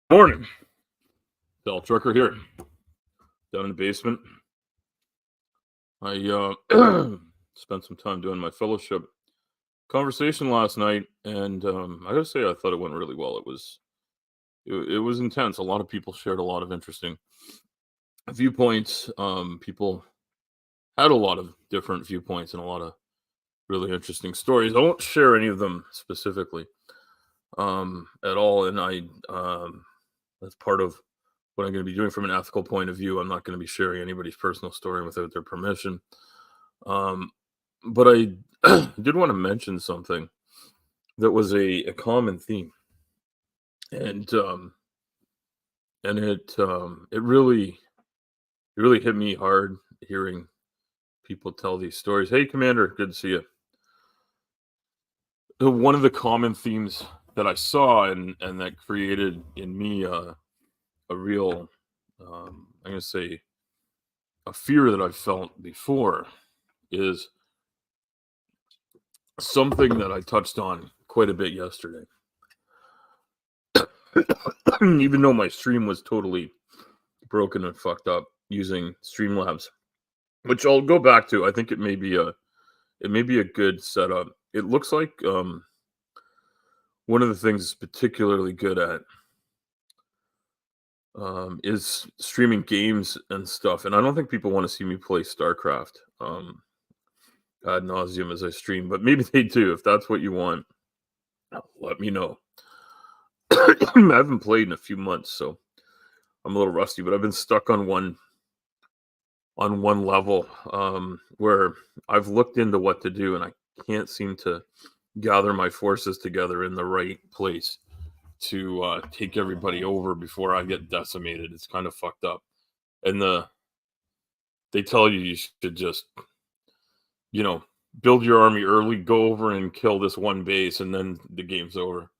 Morning. Bell Trucker here, down in the basement. I spent some time doing my fellowship conversation last night, and I gotta say I thought it went really well. It was intense. A lot of people shared a lot of interesting viewpoints. People had a lot of different viewpoints and a lot of really interesting stories. I won't share any of them specifically at all, and that's part of what I'm going to be doing from an ethical point of view. I'm not going to be sharing anybody's personal story without their permission. Um, but I did want to mention something that was a common theme, and it really hit me hard hearing people tell these stories. Hey, Commander, good to see you. One of the common themes that I saw and that created in me a real, I'm going to say, a fear that I've felt before is something that I touched on quite a bit yesterday. Even though my stream was totally broken and fucked up using Streamlabs, which I'll go back to. I think it may be a good setup. It looks like one of the things it's particularly good at is streaming games and stuff. And I don't think people want to see me play StarCraft ad nauseum as I stream, but maybe they do. If that's what you want, let me know. I haven't played in a few months, so I'm a little rusty, but I've been stuck on one level where I've looked into what to do and I can't seem to gather my forces together in the right place to take everybody over before I get decimated. It's kind of fucked up. And they tell you should just, build your army early, go over and kill this one base, and then the game's over.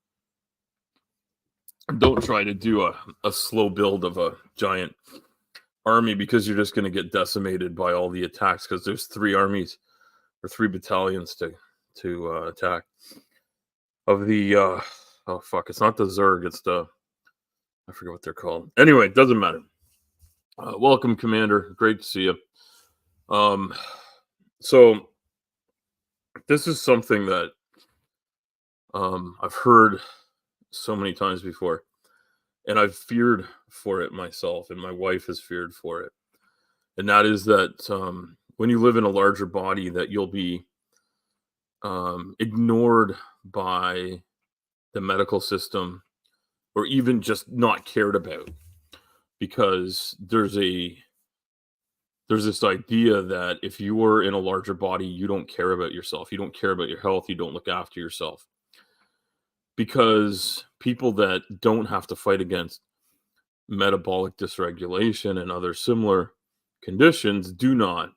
Don't try to do a slow build of a giant army because you're just going to get decimated by all the attacks because there's 3 armies or 3 battalions to attack. Of the oh fuck, it's not the Zerg, it's I forget what they're called. Anyway, it doesn't matter. Welcome, Commander. Great to see you. So this is something that I've heard so many times before, and I've feared for it myself, and my wife has feared for it. And that is that when you live in a larger body, that you'll be ignored by the medical system, or even just not cared about, because there's this idea that if you are in a larger body, you don't care about yourself, you don't care about your health, you don't look after yourself, because people that don't have to fight against metabolic dysregulation and other similar conditions do not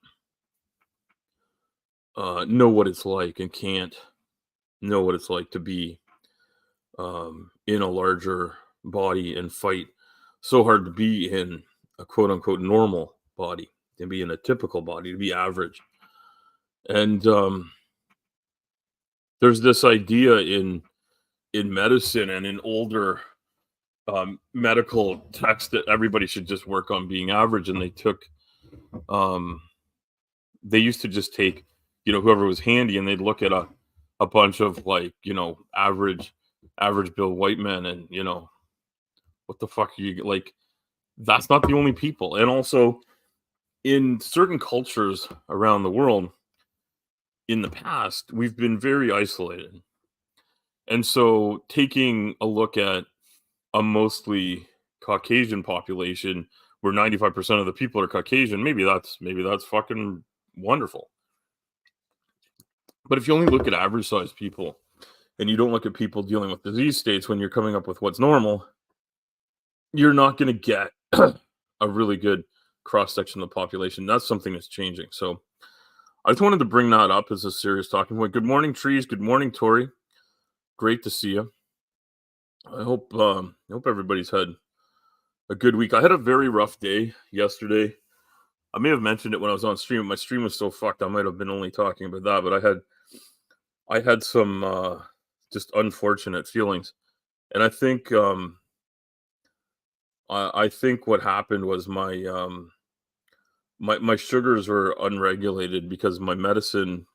know what it's like and can't know what it's like to be in a larger body and fight so hard to be in a quote unquote normal body, to be in a typical body, to be average. And there's this idea in medicine and in older medical texts that everybody should just work on being average. And they used to just take, whoever was handy, and they'd look at a bunch of average build white men, and what the fuck are you like? That's not the only people. And also in certain cultures around the world in the past, we've been very isolated. And so taking a look at a mostly Caucasian population where 95% of the people are Caucasian, maybe that's fucking wonderful. But if you only look at average sized people and you don't look at people dealing with disease states when you're coming up with what's normal, you're not going to get a really good cross section of the population. That's something that's changing. So I just wanted to bring that up as a serious talking point. Good morning, Trees. Good morning, Tori. Great to see you. I hope everybody's had a good week. I had a very rough day yesterday. I may have mentioned it when I was on stream. My stream was so fucked, I might have been only talking about that. But I had some just unfortunate feelings, and I think I think what happened was my sugars were unregulated because my medicine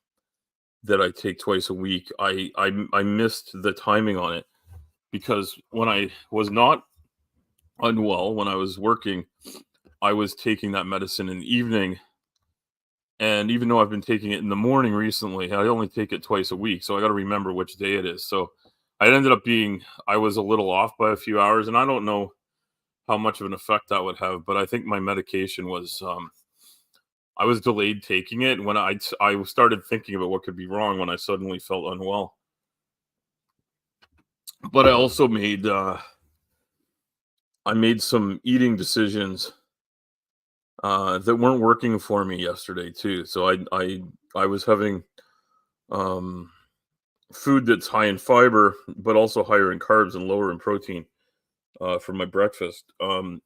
that I take twice a week, I missed the timing on it because when I was not unwell, when I was working, I was taking that medicine in the evening. And even though I've been taking it in the morning recently, I only take it twice a week. So I got to remember which day it is. So I ended up I was a little off by a few hours. And I don't know how much of an effect that would have, but I think my medication was, I was delayed taking it when I started thinking about what could be wrong when I suddenly felt unwell. But I also I made some eating decisions that weren't working for me yesterday too. So I was having um, food that's high in fiber, but also higher in carbs and lower in protein for my breakfast. And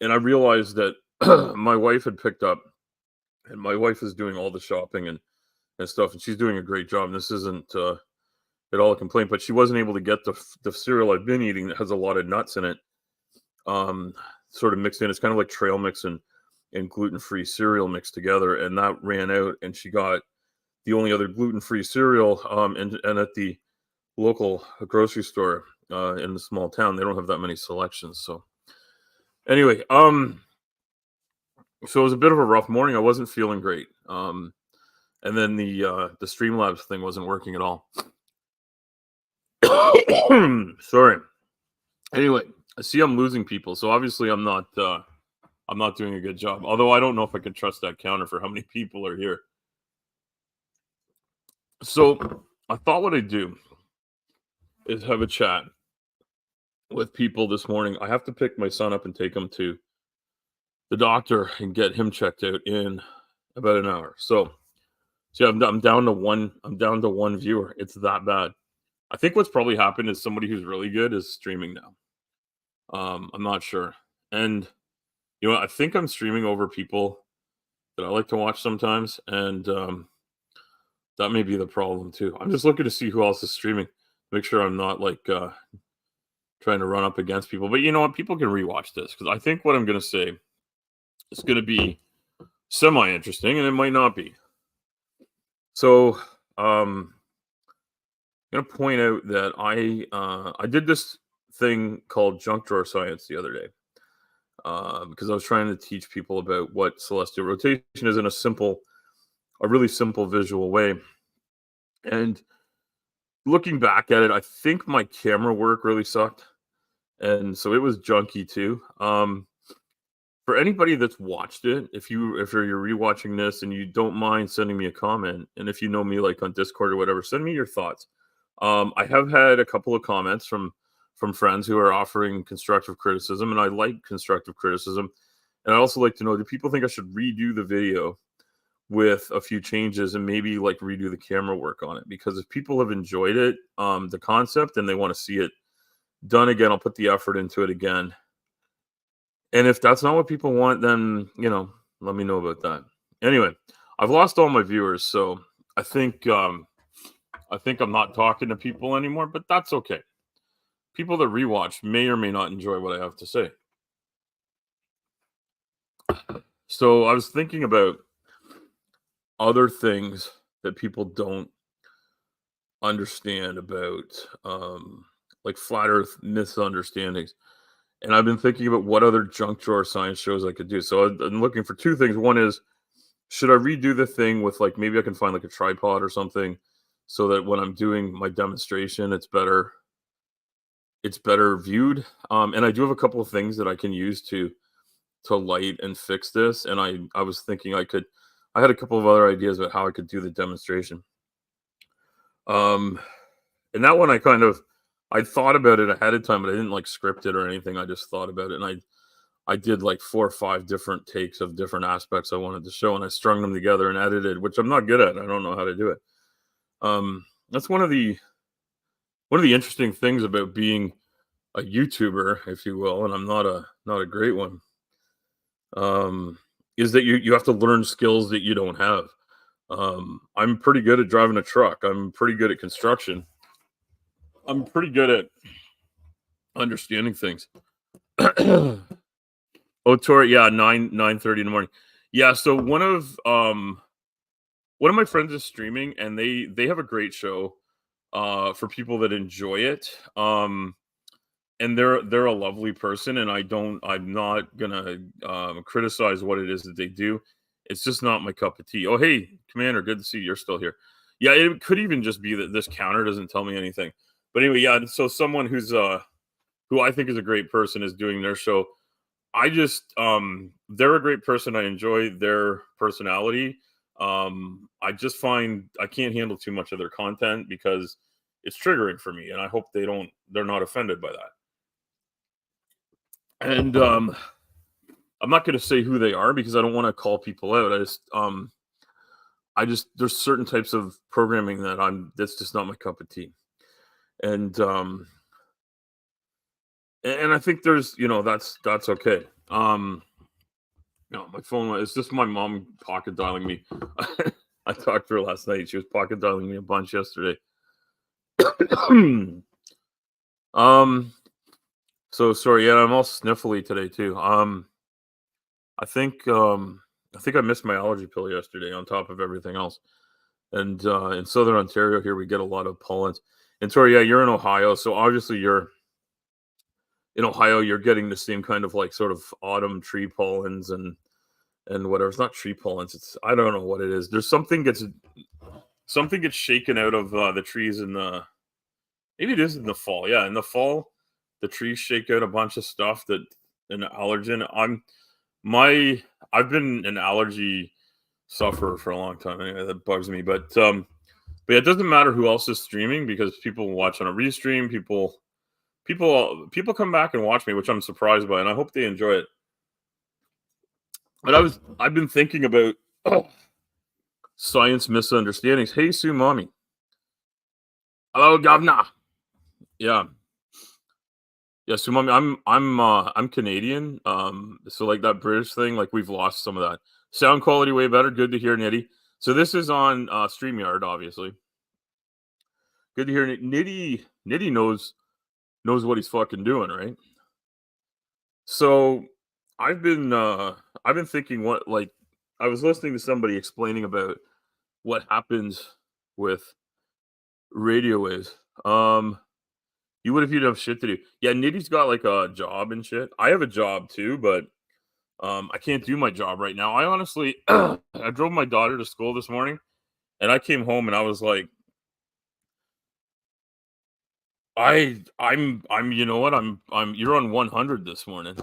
I realized that my wife had picked up, and my wife is doing all the shopping and stuff, and she's doing a great job. And this isn't at all a complaint, but she wasn't able to get the cereal I've been eating that has a lot of nuts in it, sort of mixed in. It's kind of like trail mix and gluten-free cereal mixed together, and that ran out, and she got the only other gluten-free cereal, and at the local grocery store in the small town, they don't have that many selections. So anyway, so it was a bit of a rough morning. I wasn't feeling great. And then the Streamlabs thing wasn't working at all. Sorry. Anyway, I see I'm losing people, so obviously I'm not doing a good job. Although I don't know if I can trust that counter for how many people are here. So I thought what I'd do is have a chat with people this morning. I have to pick my son up and take him to the doctor and get him checked out in about an hour. So see, I'm down to one. I'm down to one viewer. It's that bad. I think what's probably happened is somebody who's really good is streaming now. I'm not sure. And I think I'm streaming over people that I like to watch sometimes, and that may be the problem too. I'm just looking to see who else is streaming, make sure I'm not like trying to run up against people. But you know what? People can rewatch this because I think what I'm going to say is going to be semi-interesting, and it might not be. So I'm going to point out that I did this thing called junk drawer science the other day because I was trying to teach people about what celestial rotation is in a really simple visual way. And looking back at it, I think my camera work really sucked, and so it was junky too. For anybody that's watched it, if you're rewatching this and you don't mind sending me a comment, and if you know me like on Discord or whatever, send me your thoughts. I have had a couple of comments from friends who are offering constructive criticism, and I like constructive criticism. And I also like to know, do people think I should redo the video with a few changes and maybe like redo the camera work on it? Because if people have enjoyed it, the concept, and they want to see it done again, I'll put the effort into it again. And if that's not what people want, then, let me know about that. Anyway, I've lost all my viewers, so I think I'm not talking to people anymore, but that's okay. People that rewatch may or may not enjoy what I have to say. So I was thinking about other things that people don't understand about, like flat Earth misunderstandings. And I've been thinking about what other junk drawer science shows I could do. So I'm looking for two things. One is, should I redo the thing with like, maybe I can find like a tripod or something so that when I'm doing my demonstration, it's better viewed. And I do have a couple of things that I can use to light and fix this. And I was thinking I had a couple of other ideas about how I could do the demonstration. And that one I thought about it ahead of time, but I didn't like script it or anything. I just thought about it, and I did like 4 or 5 different takes of different aspects I wanted to show, and I strung them together and edited, which I'm not good at. I don't know how to do it. That's one of the interesting things about being a YouTuber, if you will, and I'm not a great one. Is that you have to learn skills that you don't have. I'm pretty good at driving a truck. I'm pretty good at construction. I'm pretty good at understanding things. Oh, Tori, yeah, 9:30 in the morning. Yeah, so one of my friends is streaming, and they have a great show, for people that enjoy it. And they're a lovely person, and I'm not gonna, criticize what it is that they do. It's just not my cup of tea. Oh, hey, Commander, good to see you're still here. Yeah, it could even just be that this counter doesn't tell me anything. But anyway, yeah, so someone who I think is a great person is doing their show. They're a great person. I enjoy their personality. I just find I can't handle too much of their content because it's triggering for me, and I hope they're not offended by that. And I'm not going to say who they are because I don't want to call people out. I just there's certain types of programming that's just not my cup of tea. And I think that's okay. No, my phone it's just my mom pocket dialing me. I talked to her last night. She was pocket dialing me a bunch yesterday. um so sorry, yeah, I'm all sniffly today too. I think I missed my allergy pill yesterday on top of everything else. And in southern Ontario here we get a lot of pollens. And sorry, yeah, you're in Ohio, so obviously you're in Ohio, you're getting the same kind of like sort of autumn tree pollens and whatever. It's not tree pollens. It's I don't know what it is. There's something gets shaken out of the trees in the maybe it is in the fall. Yeah, in the fall, the trees shake out a bunch of stuff that an allergen. My I've been an allergy sufferer for a long time. Anyway, that bugs me. But yeah, it doesn't matter who else is streaming because people watch on a restream. People come back and watch me, which I'm surprised by, and I hope they enjoy it. But I've been thinking about science misunderstandings. Hey, Sue, mommy. Hello, governor. Yeah, yeah, Sue, mommy. I'm Canadian. So like that British thing, like we've lost some of that sound quality. Way better. Good to hear, Nitty. So this is on Streamyard, obviously. Good to hear. Nitty knows what he's fucking doing, right? So I've been thinking what like I was listening to somebody explaining about what happens with radio waves. You would if you'd have shit to do. Yeah, Nitty's got like a job and shit. I have a job too, but I can't do my job right now. I honestly I drove my daughter to school this morning and I came home and I was like I'm you know what? I'm you're on 100 this morning.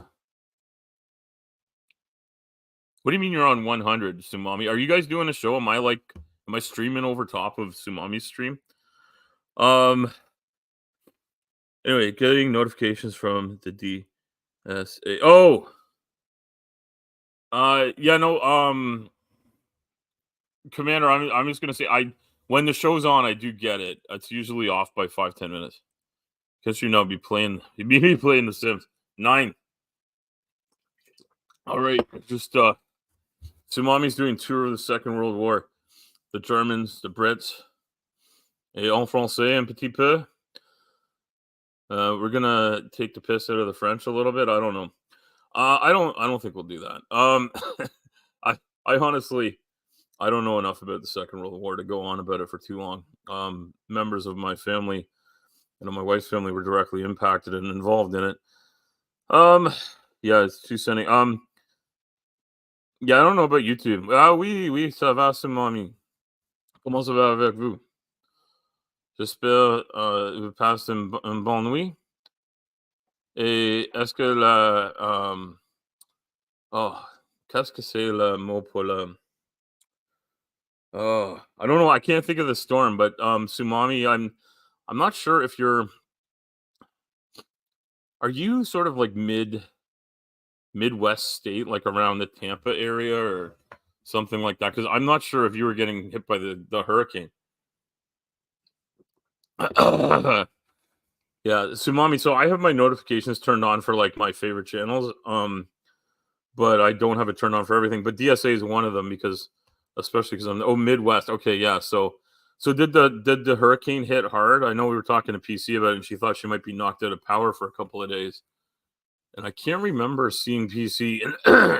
What do you mean you're on 100, Sumami? Are you guys doing a show? Am I streaming over top of Sumami's stream? Um anyway, getting notifications from the DSA. Oh, yeah, no, Commander, I'm just gonna say I when the show's on, I do get it. It's usually off by 5-10 minutes. Because be playing The Sims. 9. All right, just Tsunami's doing tour of the Second World War. The Germans, the Brits, et en français un petit peu. We're gonna take the piss out of the French a little bit. I don't know. I don't think we'll do that. I honestly I don't know enough about the Second World War to go on about it for too long. Members of my family, my wife's family were directly impacted and involved in it. Yeah, it's too sending. Yeah, I don't know about YouTube. Ah oui, ça va, c'est mamie. Comment ça va avec vous? J'espère vous passez une bonne nuit. Et est-ce que oh, qu'est-ce que c'est le mot pour le oh, I don't know. I can't think of the storm, but Sumami, I'm not sure if are you sort of like Midwest state, like around the Tampa area or something like that? Because I'm not sure if you were getting hit by the hurricane. Yeah, Sumami. So I have my notifications turned on for like my favorite channels. But I don't have it turned on for everything. But DSA is one of them because, especially because I'm Midwest. Okay, yeah. So did the hurricane hit hard? I know we were talking to PC about it, and she thought she might be knocked out of power for a couple of days. and I can't remember seeing PC in,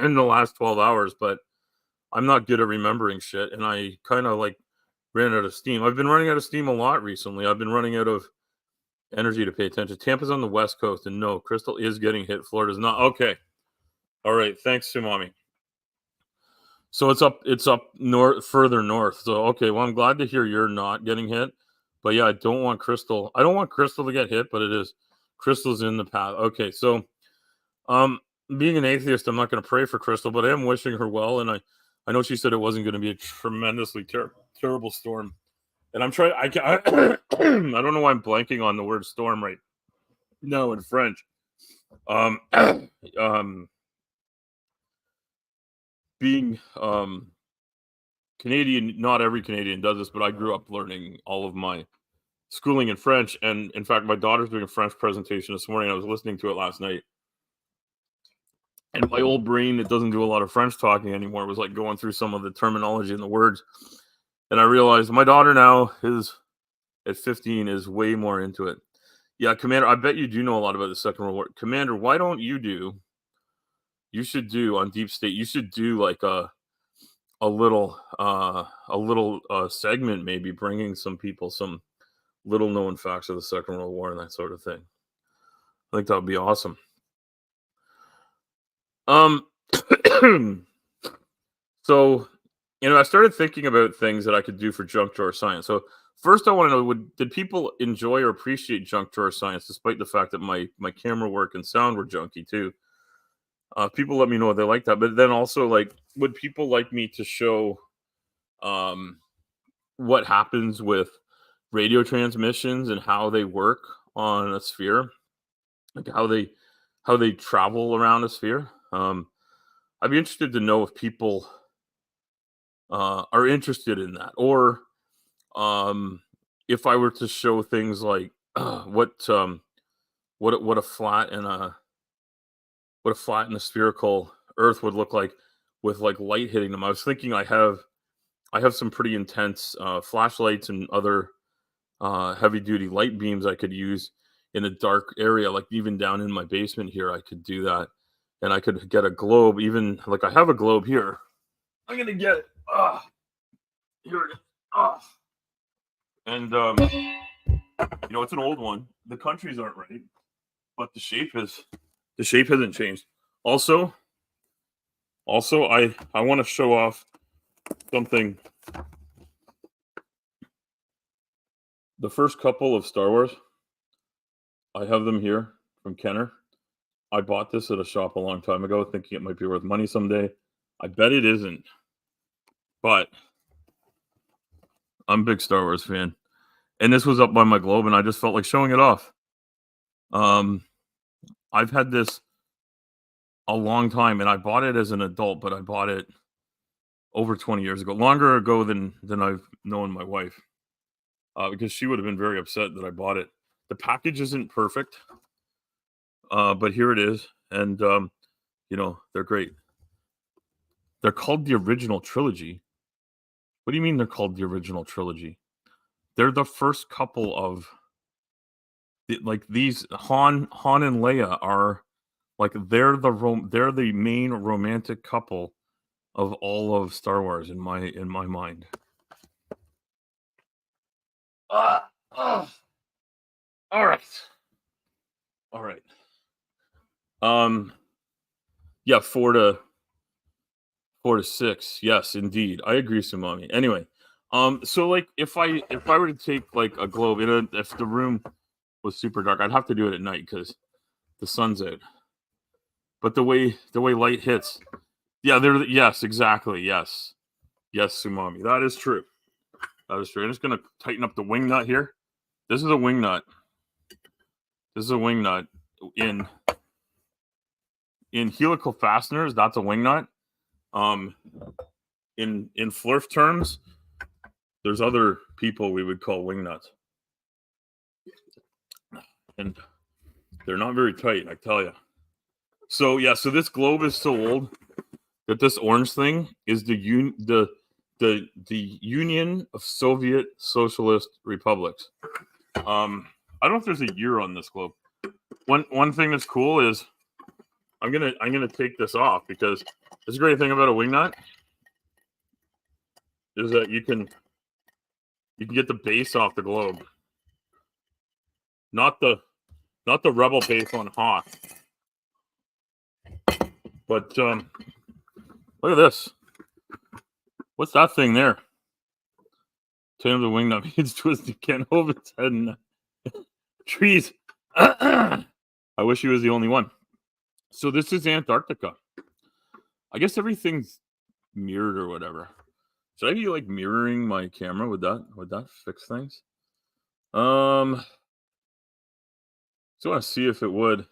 in the last 12 hours, but I'm not good at remembering shit, and I kind of like ran out of steam. I've been running out of steam a lot recently. I've been running out of energy to pay attention. Tampa's on the West Coast, and no, Crystal is getting hit. Florida's not. Okay. All right. Thanks, Sumami. So it's up north, further north. So, okay. Well, I'm glad to hear you're not getting hit. But yeah, I don't want Crystal to get hit, but it is. Crystal's in the path. Okay. So, being an atheist, I'm not going to pray for Crystal, but I am wishing her well. And I know she said it wasn't going to be a tremendously terrible storm. And I'm trying, I don't know why I'm blanking on the word storm right now in French. Being Canadian, not every Canadian does this, but I grew up learning all of my schooling in French. And in fact, my daughter's doing a French presentation this morning. I was listening to it last night. And my old brain, it doesn't do a lot of French talking anymore. It was like going through some of the terminology and the words. And I realized my daughter now is at 15 is way more into it. Yeah, Commander, I bet you do know a lot about the Second World War. Commander, why don't you should do on Deep State, you should do like a little segment, maybe bringing some people some little known facts of the Second World War and that sort of thing. I think that would be awesome. So, I started thinking about things that I could do for junk drawer science. So first I want to know, did people enjoy or appreciate junk drawer science, despite the fact that my camera work and sound were junky too? People let me know they like that. But then also, like, would people like me to show what happens with radio transmissions and how they work on a sphere? Like how they travel around a sphere? I'd be interested to know if people are interested in that, or if I were to show things like what a flat and a spherical Earth would look like with like light hitting them. I was thinking I have some pretty intense flashlights and other heavy duty light beams I could use in a dark area, like even down in my basement here. I could do that, and I could get a globe. Even like I have a globe here. I'm gonna get it. Here it is. And it's an old one. The countries aren't right, but the shape hasn't changed. Also, I want to show off something. The first couple of Star Wars, I have them here from Kenner. I bought this at a shop a long time ago, thinking it might be worth money someday. I bet it isn't, but I'm a big Star Wars fan. And this was up by my globe, and I just felt like showing it off. I've had this a long time, and I bought it as an adult, but I bought it over 20 years ago, longer ago than I've known my wife, because she would have been very upset that I bought it. The package isn't perfect, but here it is, and they're great. They're called the original trilogy. What do you mean they're called the original trilogy? They're the first couple of these Han and Leia are like they're the main romantic couple of all of Star Wars in my mind. All right. Yeah, 4 to 6. Yes, indeed. I agree, Sumami. Anyway, so like if I were to take like a globe if the room was super dark, I'd have to do it at night because the sun's out. But the way light hits, yes, exactly, yes, Sumami, that is true. I'm just gonna tighten up the wing nut here. This is a wing nut. In helical fasteners, that's a wing nut. In Flurf terms, there's other people we would call wing nuts, and they're not very tight, I tell you. So yeah, so this globe is so old that this orange thing is the Union of Soviet Socialist Republics. I don't know if there's a year on this globe. One thing that's cool is I'm gonna take this off because this great thing about a wingnut is that you can get the base off the globe, not the rebel base on Hoth. But look at this. What's that thing there? Tail of the wingnut means twisted can't hold its head in trees. I wish he was the only one. So this is Antarctica. I guess everything's mirrored or whatever. Should I be like mirroring my camera? Would that fix things? So I want to see if it would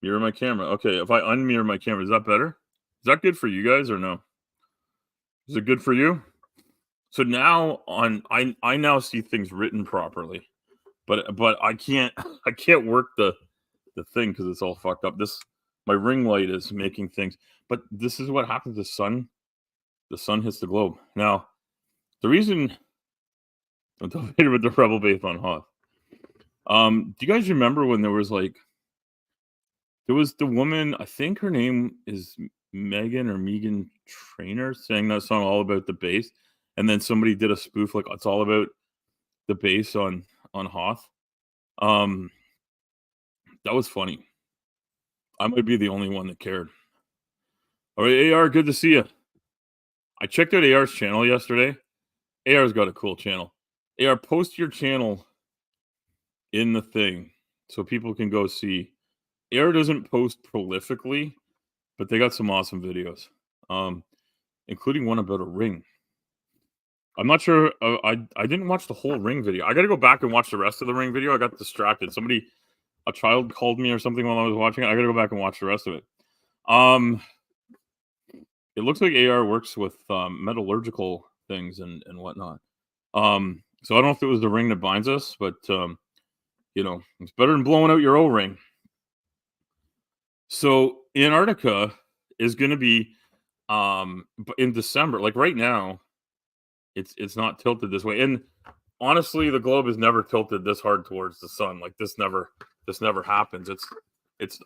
mirror my camera. Okay, if I unmirror my camera, is that better? Is that good for you guys or no? Is it good for you? So now I now see things written properly, but I can't work the thing because it's all fucked up. My ring light is making things, but this is what happens. The sun hits the globe. Now, the reason I'm talking with the rebel base on Hoth. Do you guys remember when there was the woman? I think her name is Megan Trainor, sang that song all about the bass, and then somebody did a spoof like it's all about the bass on Hoth. That was funny. I might be the only one that cared. All right, AR, good to see you. I checked out AR's channel yesterday. AR's got a cool channel. AR, post your channel in the thing so people can go see. AR doesn't post prolifically, but they got some awesome videos, including one about a ring. I'm not sure. I didn't watch the whole ring video. I got to go back and watch the rest of the ring video. I got distracted. A child called me or something while I was watching it. I got to go back and watch the rest of it. It looks like AR works with metallurgical things and whatnot. So I don't know if it was the ring that binds us, but it's better than blowing out your O-ring. So Antarctica is going to be in December. Like right now, it's not tilted this way. And honestly, the globe is never tilted this hard towards the sun. Like this never happens.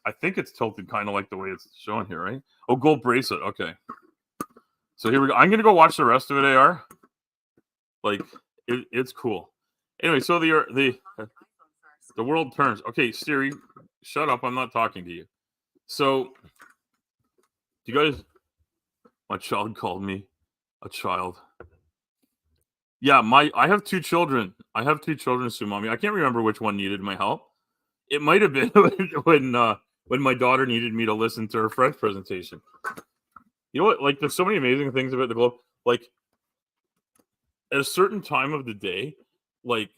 I think it's tilted kind of like the way it's showing here, right? Oh, gold bracelet. Okay. So here we go. I'm gonna go watch the rest of it, AR. Like it's cool. Anyway, so the world turns. Okay, Siri, shut up. I'm not talking to you. So, do you guys? My child called me a child. Yeah, I have two children. Sumami. I can't remember which one needed my help. It might have been when my daughter needed me to listen to her French presentation. You know what? Like, there's so many amazing things about the globe. Like, at a certain time of the day, like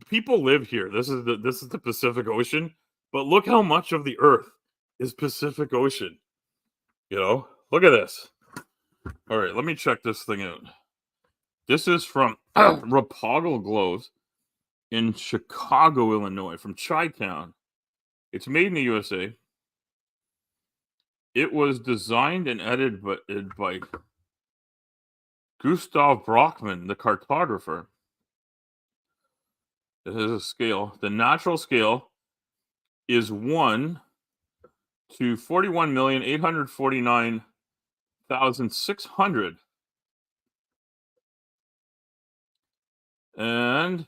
people live here. This is the Pacific Ocean, but look how much of the Earth is Pacific Ocean. Look at this. All right, let me check this thing out. This is from Rapoggle Gloves in Chicago, Illinois, from Chi-Town. It's made in the USA. It was designed and edited by Gustav Brockman, the cartographer. It has a scale. The natural scale is 1 to 41,849,600. And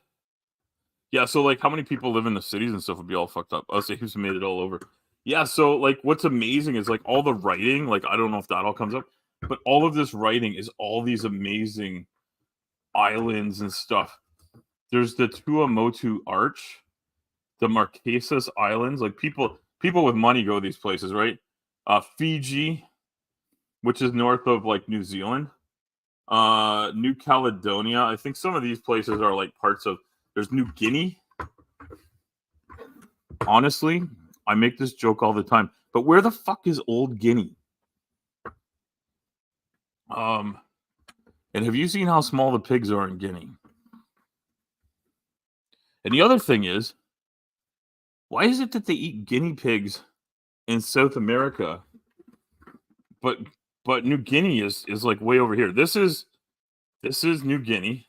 yeah, so like how many people live in the cities and stuff would be all fucked up. Us who's made it all over. Yeah, so like what's amazing is like all the writing, like I don't know if that all comes up, but all of this writing is all these amazing islands and stuff. There's the Tuamotu Arch, the Marquesas Islands. Like people with money go these places, right? Fiji, which is north of like New Zealand. New Caledonia. I think some of these places are like parts of. There's New Guinea. Honestly, I make this joke all the time, but where the fuck is Old Guinea? And have you seen how small the pigs are in Guinea? And the other thing is, why is it that they eat guinea pigs in South America, but New Guinea is like way over here? This is New Guinea,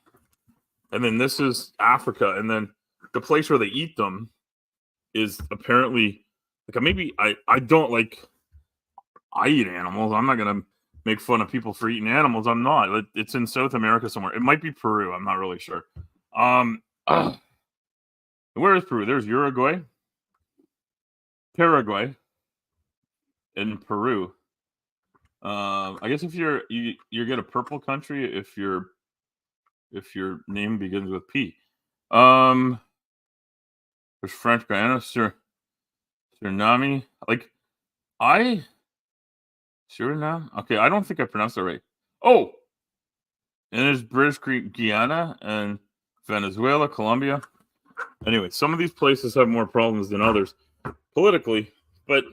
and then this is Africa, and then the place where they eat them is apparently Like maybe I don't like. I eat animals. I'm not gonna make fun of people for eating animals. I'm not. It's in South America somewhere. It might be Peru. I'm not really sure. Where is Peru? There's Uruguay, Paraguay, and Peru. I guess if you get a purple country if your name begins with P. There's French Guyana, Suriname. Like Suriname. Okay, I don't think I pronounced that right. Oh, and there's British Guyana and Venezuela, Colombia. Anyway, some of these places have more problems than others politically, but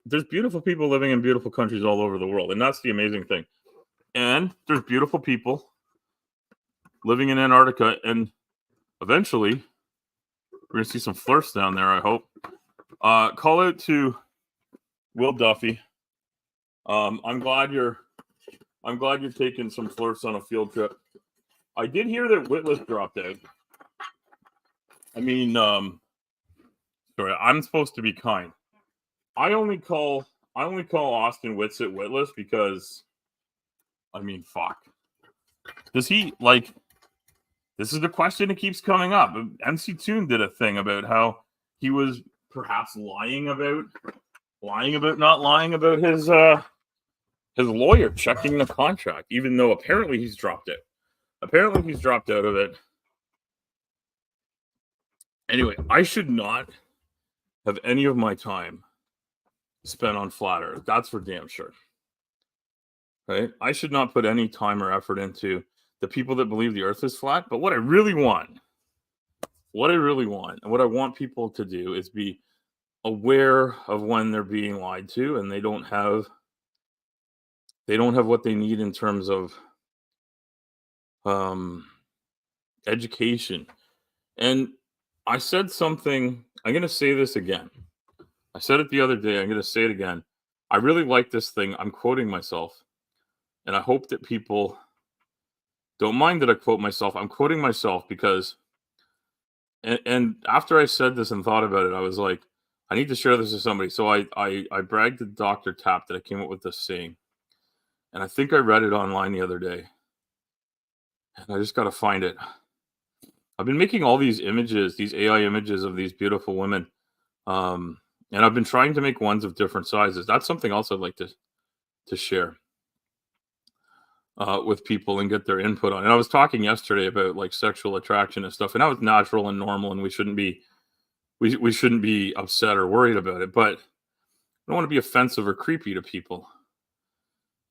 there's beautiful people living in beautiful countries all over the world, and that's the amazing thing. And there's beautiful people living in Antarctica, and eventually we're gonna see some flirts down there. I hope. Call out to Will Duffy. I'm glad you're taking some flirts on a field trip. I did hear that Witless dropped out. I mean, sorry, I'm supposed to be kind. I only call Austin Whitsitt Witless because, I mean, fuck. Does he like? This is the question that keeps coming up. MC Toon did a thing about how he was perhaps lying about not lying about his lawyer checking the contract, even though apparently he's dropped it. Apparently he's dropped out of it. Anyway, I should not have any of my time spent on flat earth. That's for damn sure. Right? I should not put any time or effort into the people that believe the earth is flat. But what I really want, and what I want people to do is be aware of when they're being lied to and they don't have what they need in terms of education. And I said something, I'm going to say this again. I said it the other day, I'm going to say it again. I really like this thing. I'm quoting myself. And I hope that people don't mind that I quote myself. I'm quoting myself because, and after I said this and thought about it, I was like, I need to share this with somebody. So I bragged to Dr. Tapp that I came up with this saying. And I think I read it online the other day. And I just got to find it. I've been making all these images, these AI images of these beautiful women. And I've been trying to make ones of different sizes. That's something else I'd like to share with people and get their input on. And I was talking yesterday about like sexual attraction and stuff, and that was natural and normal, and we shouldn't be upset or worried about it. But I don't want to be offensive or creepy to people.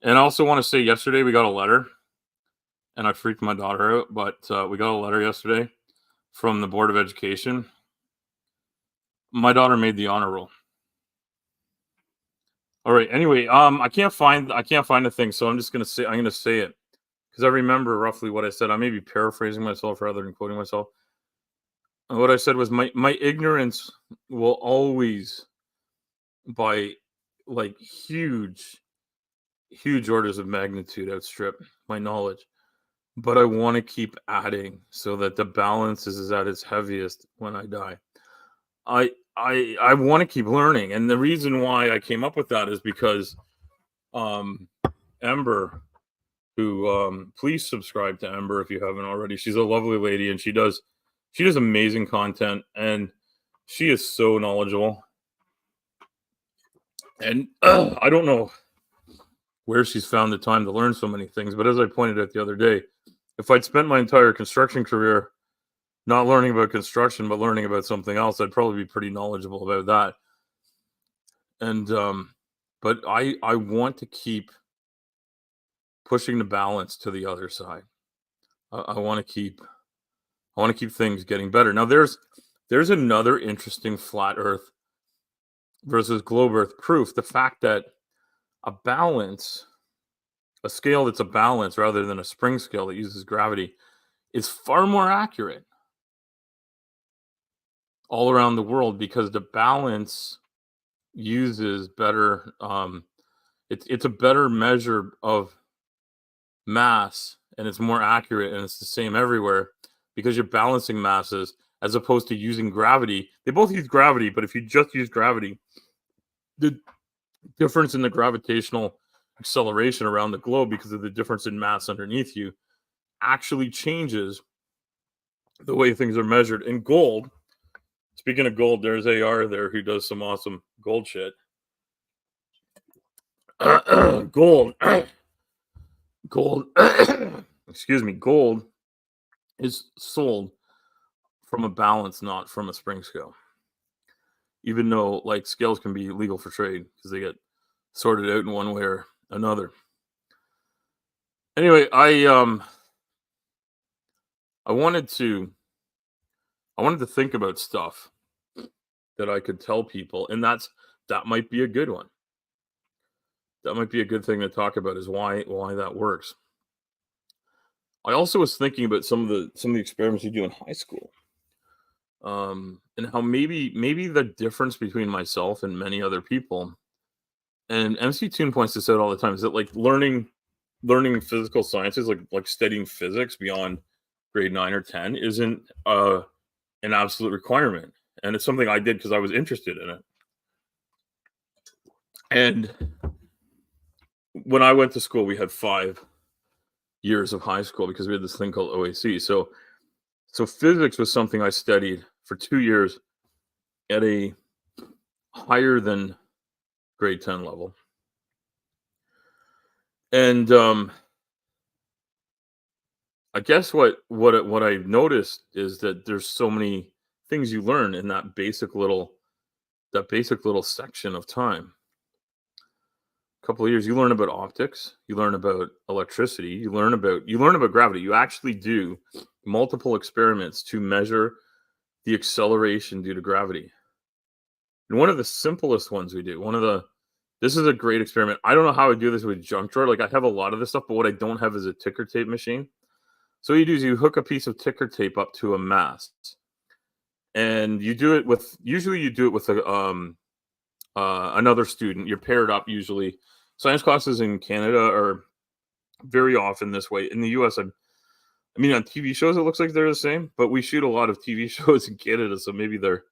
And I also want to say yesterday we got a letter, and I freaked my daughter out, but we got a letter yesterday from the Board of Education. My daughter made the honor roll. All right. Anyway, I can't find the thing, so I'm going to say it because I remember roughly what I said. I may be paraphrasing myself rather than quoting myself. And what I said was my ignorance will always, by like huge orders of magnitude, outstrip my knowledge. But I want to keep adding so that the balance is at its heaviest when I die. I want to keep learning, and the reason why I came up with that is because Ember, who please subscribe to Ember if you haven't already. She's a lovely lady, and she does amazing content, and she is so knowledgeable. And I don't know where she's found the time to learn so many things, but as I pointed out the other day, if I'd spent my entire construction career not learning about construction, but learning about something else, I'd probably be pretty knowledgeable about that. And, but I want to keep pushing the balance to the other side. I want to keep things getting better. Now there's another interesting flat earth versus globe earth proof. The fact that a scale that's a balance rather than a spring scale that uses gravity is far more accurate all around the world because the balance uses better it's a better measure of mass, and it's more accurate, and it's the same everywhere because you're balancing masses as opposed to using gravity. They both use gravity, but if you just use gravity, the difference in the gravitational acceleration around the globe, because of the difference in mass underneath you, actually changes the way things are measured. In gold, speaking of gold, there's AR there who does some awesome gold shit. Gold, gold, excuse me, gold is sold from a balance, not from a spring scale. Even though like scales can be legal for trade because they get sorted out in one way or another. Anyway, I wanted to think about stuff that I could tell people, and that might be a good one. That might be a good thing to talk about, is why that works. I also was thinking about some of the experiments you do in high school, and how maybe the difference between myself and many other people, and MC Toon points this out all the time, is that like learning physical sciences, like studying physics beyond grade 9 or 10, isn't an absolute requirement, and it's something I did because I was interested in it. And when I went to school, we had 5 years of high school because we had this thing called OAC. So physics was something I studied for 2 years at a higher than grade 10 level. And I guess what I've noticed is that there's so many things you learn in that basic little section of time. Couple of years, you learn about optics, you learn about electricity, you learn about gravity. You actually do multiple experiments to measure the acceleration due to gravity. And one of the simplest ones we do, this is a great experiment. I don't know how I do this with junk drawer. Like, I have a lot of this stuff, but what I don't have is a ticker tape machine. So what you do is you hook a piece of ticker tape up to a mast, and you do it with another student. You're paired up usually. Science classes in Canada are very often this way. In the US, I mean, on TV shows, it looks like they're the same, but we shoot a lot of TV shows in Canada, so maybe they're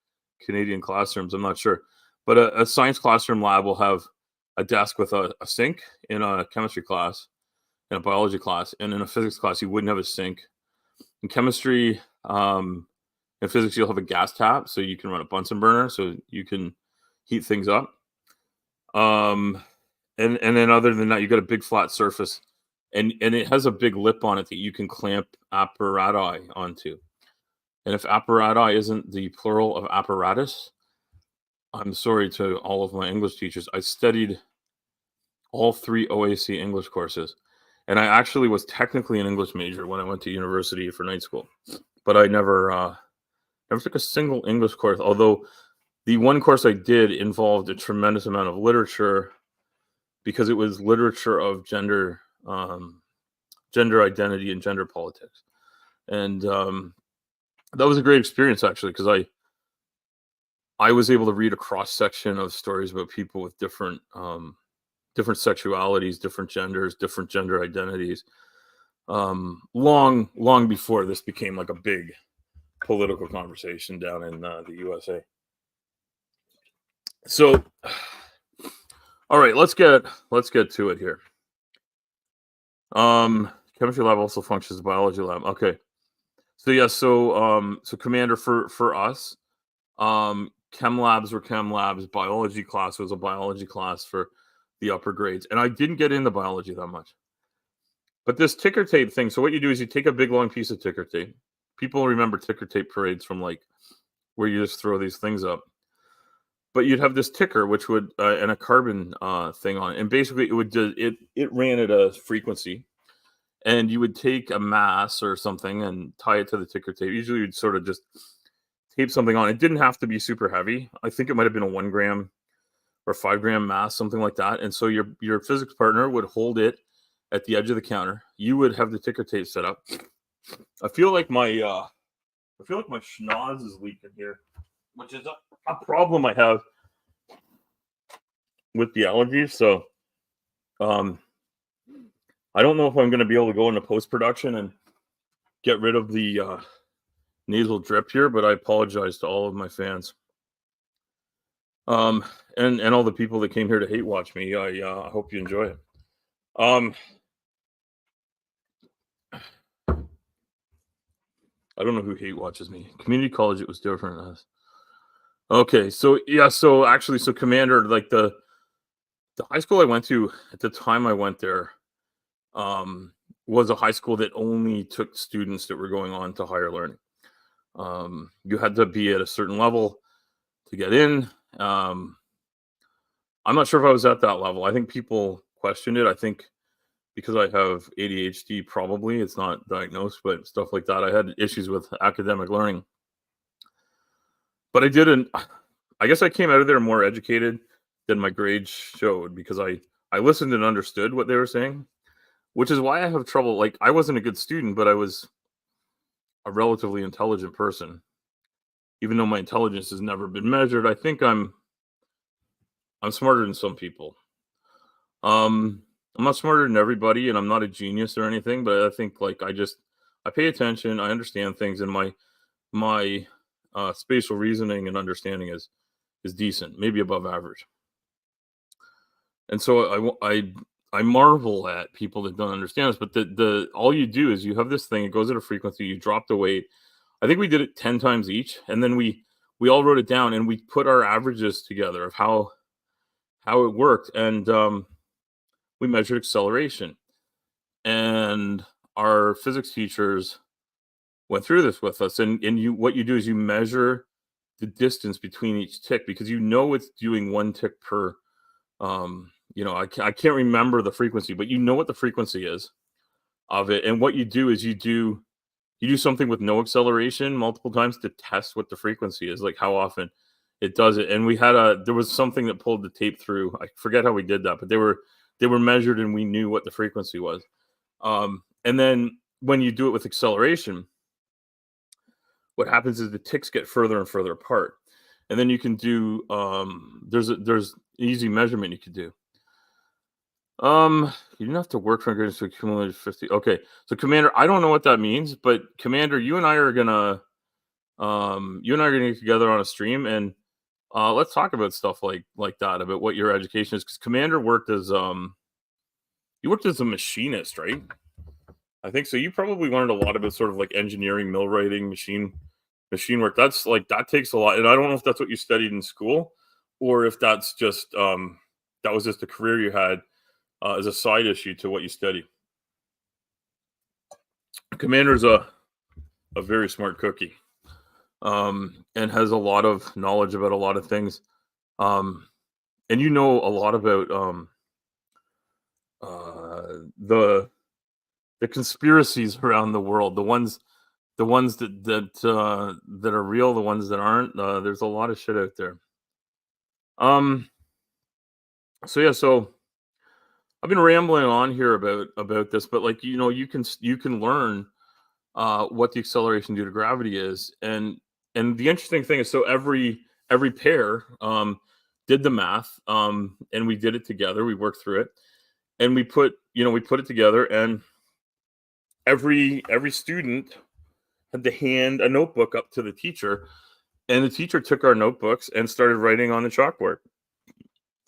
Canadian classrooms. I'm not sure. But a science classroom lab will have a desk with a sink in a chemistry class, in a biology class, and in a physics class, you wouldn't have a sink. In chemistry, in physics, you'll have a gas tap, so you can run a Bunsen burner, so you can heat things up. And then other than that, you got a big flat surface, and it has a big lip on it that you can clamp apparati onto. And if apparati isn't the plural of apparatus, I'm sorry to all of my English teachers. I studied all 3 OAC English courses, and I actually was technically an English major when I went to university for night school, but I never took a single English course, although the one course I did involved a tremendous amount of literature, because it was literature of gender identity and gender politics. And that was a great experience, actually, because I was able to read a cross-section of stories about people with different sexualities, different genders, different gender identities, long before this became like a big political conversation down in the USA. So, all right, let's get to it here. Chemistry lab also functions as a biology lab. Okay. So yeah, so Commander, for us, chem labs were chem labs, biology class was a biology class for the upper grades. And I didn't get into biology that much. But this ticker tape thing, so what you do is you take a big long piece of ticker tape. People remember ticker tape parades from like where you just throw these things up. But you'd have this ticker, which would and a carbon thing on it, and basically it would it ran at a frequency, and you would take a mass or something and tie it to the ticker tape. Usually, you'd sort of just tape something on. It didn't have to be super heavy. I think it might have been a 1 gram or 5 gram mass, something like that. And so your physics partner would hold it at the edge of the counter. You would have the ticker tape set up. I feel like my schnoz is leaking here, which is a problem I have with the allergies. So I don't know if I'm going to be able to go into post-production and get rid of the nasal drip here, but I apologize to all of my fans. And all the people that came here to hate watch me. I hope you enjoy it. I don't know who hate watches me. Community college, it was different. Okay, so yeah, so actually, so Commander, like the high school I went to at the time I went there, was a high school that only took students that were going on to higher learning. You had to be at a certain level to get in. I'm not sure if I was at that level. I think people questioned it. I think because I have ADHD, probably it's not diagnosed, but stuff like that. I had issues with academic learning, but I didn't. I guess I came out of there more educated than my grades showed because I listened and understood what they were saying, which is why I have trouble. Like, I wasn't a good student, but I was a relatively intelligent person. Even though my intelligence has never been measured, I think I'm smarter than some people. I'm not smarter than everybody, and I'm not a genius or anything, but I think like I pay attention, I understand things, and my spatial reasoning and understanding is decent, maybe above average. And so I marvel at people that don't understand this, but the all you do is you have this thing, it goes at a frequency, you drop the weight. I think we did it 10 times each, and then we all wrote it down and we put our averages together of how it worked, and we measured acceleration. And our physics teachers went through this with us, and what you do is you measure the distance between each tick, because it's doing one tick per I can't remember the frequency, but what the frequency is of it. And what you do is you do something with no acceleration multiple times to test what the frequency is, like how often it does it. And there was something that pulled the tape through. I forget how we did that, but they were measured and we knew what the frequency was. And then when you do it with acceleration, what happens is the ticks get further and further apart. And then you can do there's easy measurement you could do. You didn't have to work for greatness to accumulate 50. Okay, so Commander, I don't know what that means, but Commander, you and I are gonna get together on a stream, and let's talk about stuff like that, about what your education is. Because Commander worked as you worked as a machinist, right? I think so. You probably learned a lot about sort of like engineering, millwrighting, machine work. That's like, that takes a lot, and I don't know if that's what you studied in school, or if that's just that was just a career you had as a side issue to what you study. Commander's a very smart cookie, and has a lot of knowledge about a lot of things, and a lot about the conspiracies around the world, the ones that are real, the ones that aren't. There's a lot of shit out there. So I've been rambling on here about this, but like, you can learn what the acceleration due to gravity is, and the interesting thing is, so every pair did the math, and we did it together. We worked through it, and we put it together, and every student had to hand a notebook up to the teacher, and the teacher took our notebooks and started writing on the chalkboard.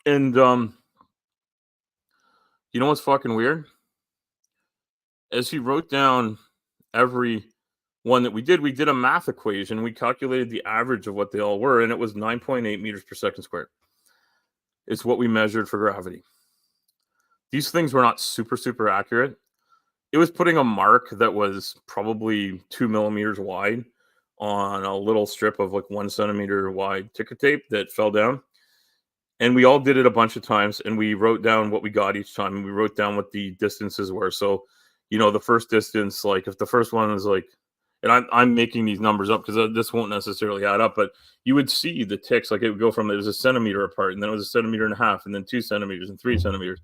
And you know what's fucking weird? As he wrote down every one that we did a math equation. We calculated the average of what they all were, and it was 9.8 meters per second squared. It's what we measured for gravity. These things were not super, super accurate. It was putting a mark that was probably 2 millimeters wide on a little strip of like 1 centimeter wide ticker tape that fell down. And we all did it a bunch of times, and we wrote down what we got each time, and we wrote down what the distances were. So, the first distance, like if the first one is like, and I'm making these numbers up because this won't necessarily add up, but you would see the ticks, like it would go from, it was a centimeter apart, and then it was a centimeter and a half, and then 2 centimeters and 3 centimeters.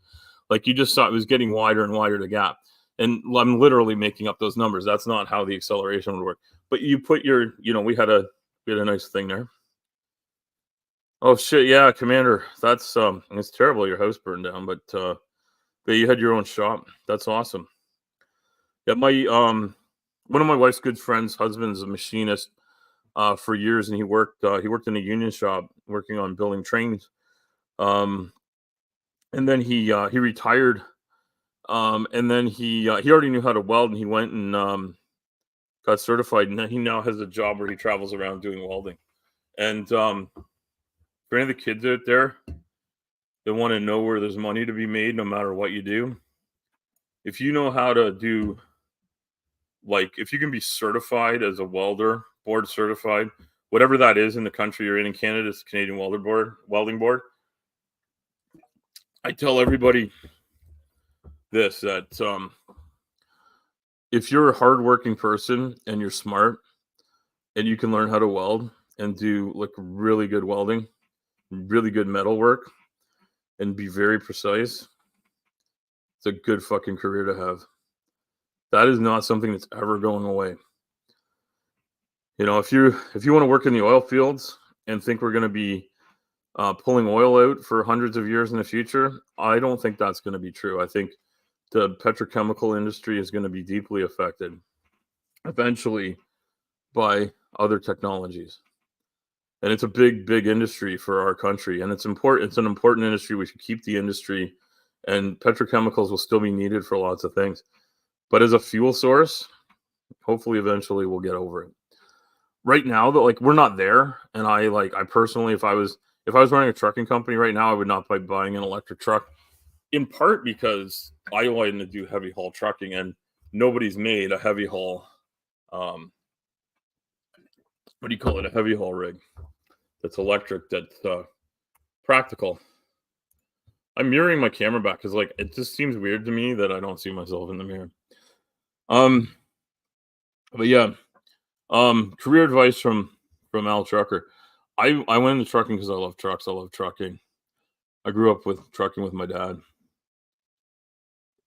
Like, you just saw it was getting wider and wider, the gap. And I'm literally making up those numbers. That's not how the acceleration would work. But you put your, we had a nice thing there. Oh shit, yeah, Commander. That's it's terrible your house burned down, but you had your own shop. That's awesome. Yeah, one of my wife's good friends' husband's a machinist for years, and he worked in a union shop working on building trains. Um, and then he retired. And then he already knew how to weld, and he went and got certified. And then he now has a job where he travels around doing welding. And for any of the kids out there that want to know where there's money to be made, no matter what you do, if you know how to do, like, if you can be certified as a welder, board certified, whatever that is in the country you're in Canada, it's the Canadian Welding Board. I tell everybody this, that if you're a hardworking person and you're smart and you can learn how to weld and do like really good welding, really good metal work, and be very precise, it's a good fucking career to have. That is not something that's ever going away. You know, if you want to work in the oil fields and think we're going to be pulling oil out for hundreds of years in the future, I don't think that's going to be true. I think the petrochemical industry is going to be deeply affected eventually by other technologies. And it's a big, big industry for our country. And it's important. It's an important industry. We should keep the industry. And petrochemicals will still be needed for lots of things. But as a fuel source, hopefully eventually we'll get over it. Right now, though, like, we're not there. And I personally, if I was running a trucking company right now, I would not be buying an electric truck. In part because I wanted to do heavy haul trucking, and nobody's made a heavy haul. What do you call it? A heavy haul rig that's electric, that's practical. I'm mirroring my camera back because, like, it just seems weird to me that I don't see myself in the mirror. But yeah, career advice from Al Trucker. I went into trucking because I love trucks. I love trucking. I grew up with trucking with my dad.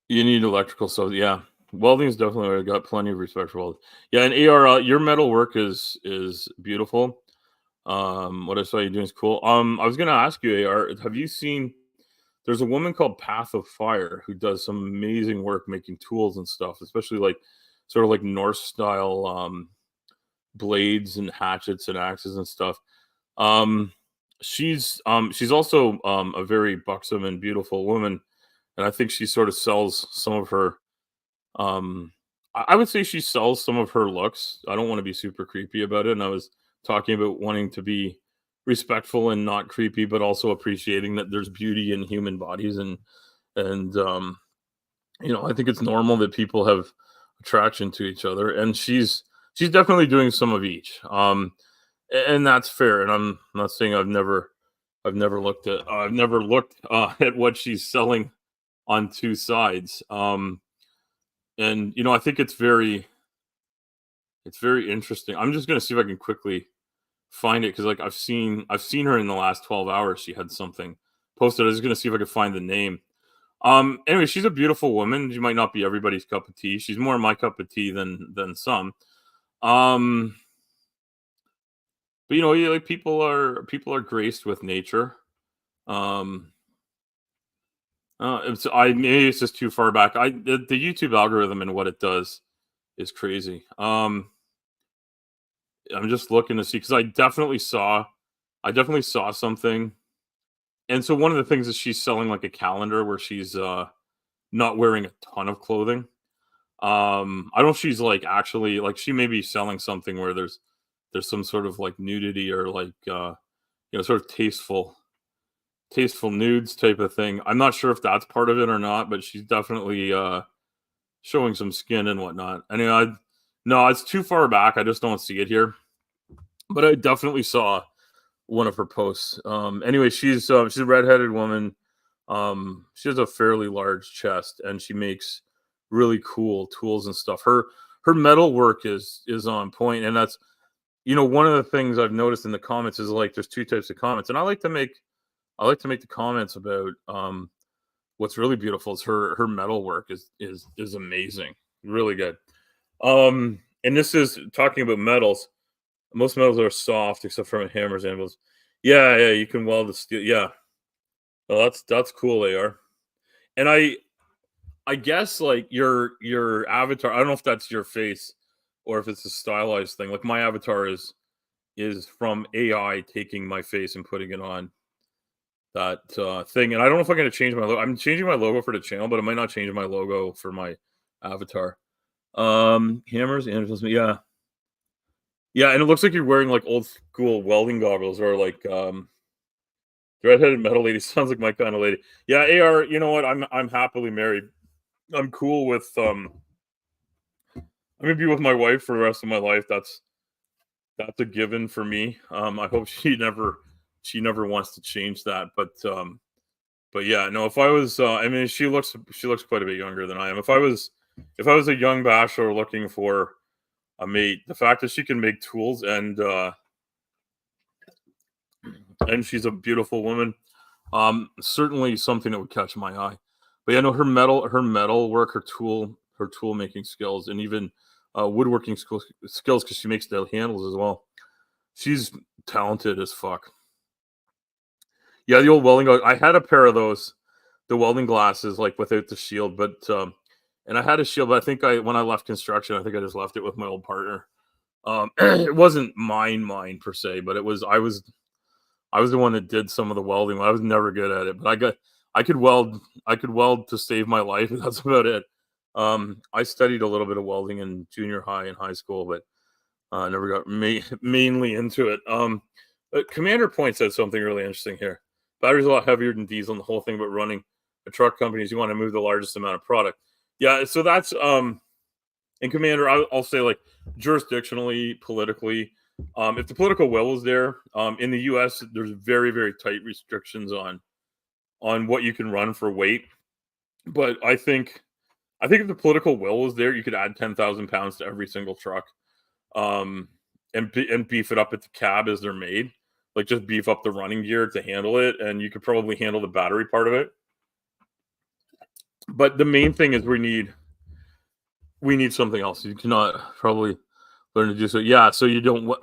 You need electrical, so yeah. Welding is definitely, I got plenty of respect for welding. Yeah, and AR, your metal work is beautiful. What I saw you doing is cool. I was gonna ask you, AR, have you seen? There's a woman called Path of Fire who does some amazing work making tools and stuff, especially like sort of like Norse style blades and hatchets and axes and stuff. She's also a very buxom and beautiful woman, and I think she sort of sells some of her I would say she sells some of her looks. I don't want to be super creepy about it. And I was talking about wanting to be respectful and not creepy, but also appreciating that there's beauty in human bodies, and you know, I think it's normal that people have attraction to each other, and she's definitely doing some of each. And that's fair. And I'm not saying I've never looked at what she's selling on two sides. And you know, I think it's very interesting. I'm just gonna see if I can quickly find it because, like, I've seen her in the last 12 hours. She had something posted. I was gonna see if I could find the name. Anyway, she's a beautiful woman. She might not be everybody's cup of tea. She's more my cup of tea than some. But you know, yeah, like, people are graced with nature. Um, maybe it's just too far back. The YouTube algorithm and what it does is crazy. I'm just looking to see because I definitely saw something. And so one of the things is she's selling like a calendar where she's not wearing a ton of clothing. I don't know if she's like actually, like, she may be selling something where there's some sort of like nudity or like you know, sort of tasteful nudes type of thing. I'm not sure if that's part of it or not, but she's definitely showing some skin and whatnot. Anyway, no, it's too far back. I just don't see it here. But I definitely saw one of her posts. Anyway, she's a redheaded woman. She has a fairly large chest, and she makes really cool tools and stuff. Her metal work is on point, and that's, you know, one of the things I've noticed in the comments is, like, there's two types of comments, and I like to make the comments about what's really beautiful is her metal work is amazing, really good. And this is talking about metals. Most metals are soft except for hammers, anvils. Yeah, you can weld the steel. Yeah, well, that's cool. They are, and I guess, like, your avatar. I don't know if that's your face, or if it's a stylized thing. Like my avatar is from AI taking my face and putting it on that thing. And I don't know if I'm going to change my logo. I'm changing my logo for the channel, but I might not change my logo for my avatar. Hammers, Anderson's, yeah, yeah, and it looks like you're wearing like old school welding goggles or like redheaded metal lady. Sounds like my kind of lady. Yeah, AR. You know what? I'm happily married. I'm cool with I'm gonna be with my wife for the rest of my life. That's a given for me. I hope she never wants to change that. But yeah, no. If I was, I mean, she looks quite a bit younger than I am. If I was a young bachelor looking for a mate, the fact that she can make tools and she's a beautiful woman, certainly something that would catch my eye. But yeah, no, her metal work, her tool making skills, and even woodworking skills because she makes the handles as well. She's talented as fuck. Yeah, the old welding. I had a pair of those, the welding glasses, like without the shield, but and I had a shield, but I think when I left construction, I think I just left it with my old partner. It wasn't mine per se, but I was the one that did some of the welding. I was never good at it, but I could weld to save my life, and that's about it. I studied a little bit of welding in junior high and high school, but never got mainly into it. Commander points out something really interesting here. Battery's a lot heavier than diesel, and the whole thing about running a truck company is you want to move the largest amount of product. Yeah, so that's in Commander. I'll say like jurisdictionally, politically, if the political will is there, in the U.S., there's very very tight restrictions on what you can run for weight. But I think if the political will was there, you could add 10,000 pounds to every single truck, um, and beef it up at the cab as they're made. Like just beef up the running gear to handle it, and you could probably handle the battery part of it. But the main thing is we need something else. You cannot probably learn to do so. Yeah, so you don't.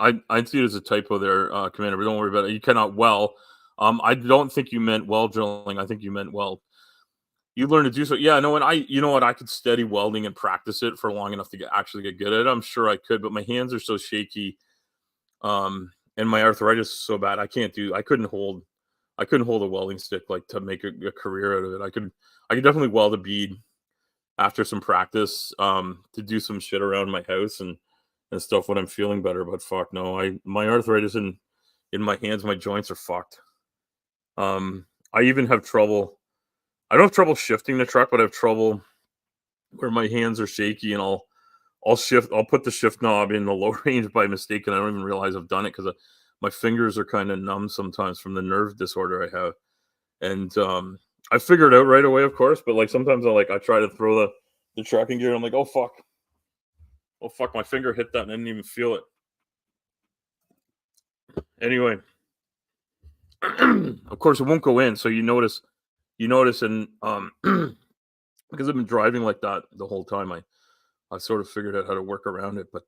I see it as a typo there, Commander. But don't worry about it. You cannot well. I don't think you meant well drilling. I think you meant well. You learn to do so. Yeah, no, and you know what? I could study welding and practice it for long enough to actually get good at it. I'm sure I could, but my hands are so shaky, and my arthritis is so bad. I couldn't hold a welding stick like to make a career out of it. I could definitely weld a bead after some practice, to do some shit around my house and stuff when I'm feeling better. But fuck no, my arthritis in my hands, my joints are fucked. I even have trouble. I don't have trouble shifting the truck, but I have trouble where my hands are shaky and I'll put the shift knob in the low range by mistake and I don't even realize I've done it because my fingers are kind of numb sometimes from the nerve disorder I have. And I figure it out right away, of course, but like sometimes I try to throw the tracking gear and I'm like, oh fuck, my finger hit that and I didn't even feel it. Anyway, of course it won't go in, so you notice and because I've been driving like that the whole time, I sort of figured out how to work around it. But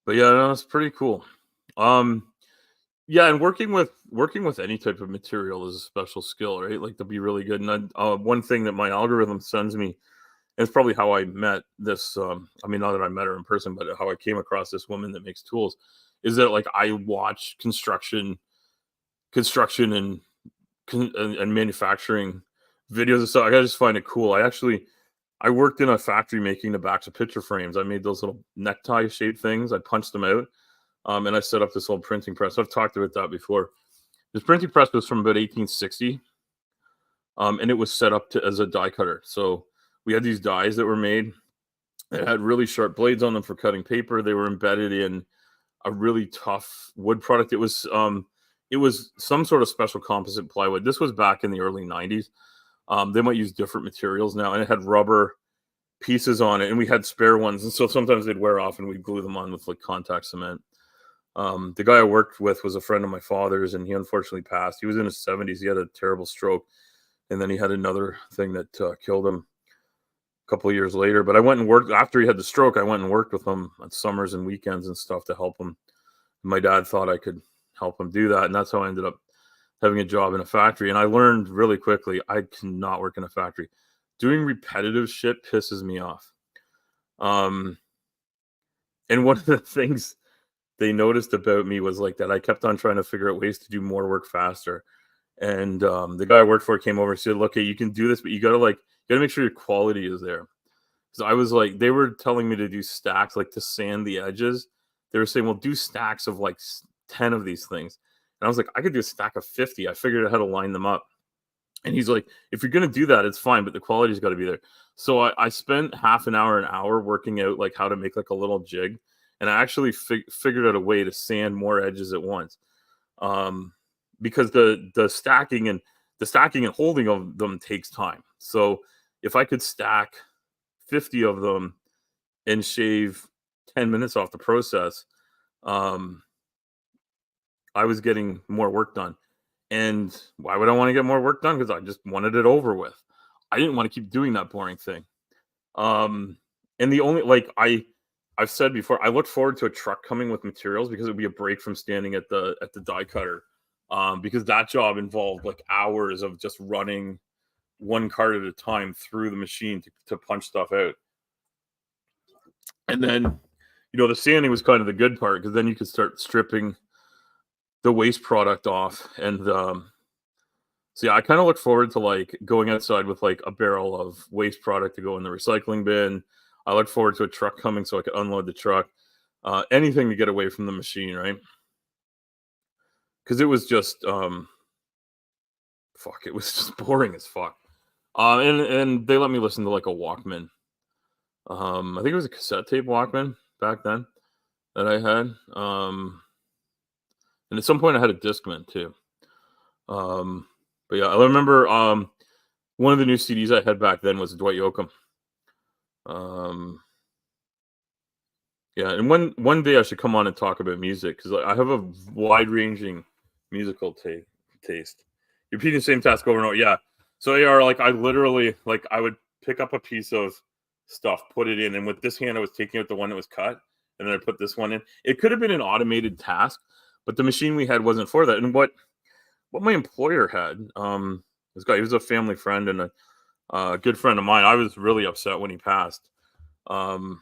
yeah, no, it's pretty cool. Um yeah, and working with any type of material is a special skill, right? Like to be really good. And one thing that my algorithm sends me, and it's probably how I met this. I mean, not that I met her in person, but how I came across this woman that makes tools, is that like I watch construction and manufacturing videos and stuff. I just find it cool. I worked in a factory making the backs of picture frames. I made those little necktie shaped things. I punched them out, and I set up this old printing press. I've talked about that before. This printing press was from about 1860, and it was set up as a die cutter. So we had these dies that were made. It had really sharp blades on them for cutting paper. They were embedded in a really tough wood product. It was some sort of special composite plywood. This was back in the early 90s. They might use different materials now, and it had rubber pieces on it, and we had spare ones, and so sometimes they'd wear off, and we'd glue them on with like contact cement. The guy I worked with was a friend of my father's, and he unfortunately passed. He was in his 70s. He had a terrible stroke, and then he had another thing that killed him a couple of years later. But I went and worked after he had the stroke. I went and worked with him on summers and weekends and stuff to help him. My dad thought I could help him do that, and that's how I ended up having a job in a factory. And I learned really quickly I cannot work in a factory. Doing repetitive shit pisses me off. And one of the things they noticed about me was like that I kept on trying to figure out ways to do more work faster. And the guy I worked for came over and said, "Look, hey, you can do this, but you gotta make sure your quality is there." So I was like, they were telling me to do stacks, like to sand the edges. They were saying, "Well, do stacks of like 10 of these things." And I was like, "I could do a stack of 50." I figured out how to line them up. And he's like, "If you're gonna do that, it's fine, but the quality's got to be there." So I spent half an hour working out like how to make like a little jig, and I actually figured out a way to sand more edges at once. Um, because the stacking and holding of them takes time. So if I could stack 50 of them and shave 10 minutes off the process, um, I was getting more work done. And why would I want to get more work done? Because I just wanted it over with. I didn't want to keep doing that boring thing. Um, and the only like I've said before, I look forward to a truck coming with materials because it would be a break from standing at the die cutter. Because that job involved like hours of just running one card at a time through the machine to punch stuff out. And then, the sanding was kind of the good part because then you could start stripping the waste product off. And so yeah, I kind of look forward to like going outside with like a barrel of waste product to go in the recycling bin. I look forward to a truck coming so I could unload the truck. Anything to get away from the machine, right? Because it was just fuck, it was just boring as fuck. And they let me listen to like a Walkman. I think it was a cassette tape Walkman back then that I had. And at some point I had a Discman too. But yeah, I remember one of the new CDs I had back then was Dwight Yoakam. Yeah, and one day I should come on and talk about music because I have a wide ranging musical taste. You're repeating the same task over and over. Yeah. So AR, like I literally like I would pick up a piece of stuff, put it in, and with this hand I was taking out the one that was cut, and then I put this one in. It could have been an automated task, but the machine we had wasn't for that. And what my employer had, this guy, he was a family friend and a good friend of mine. I was really upset when he passed. And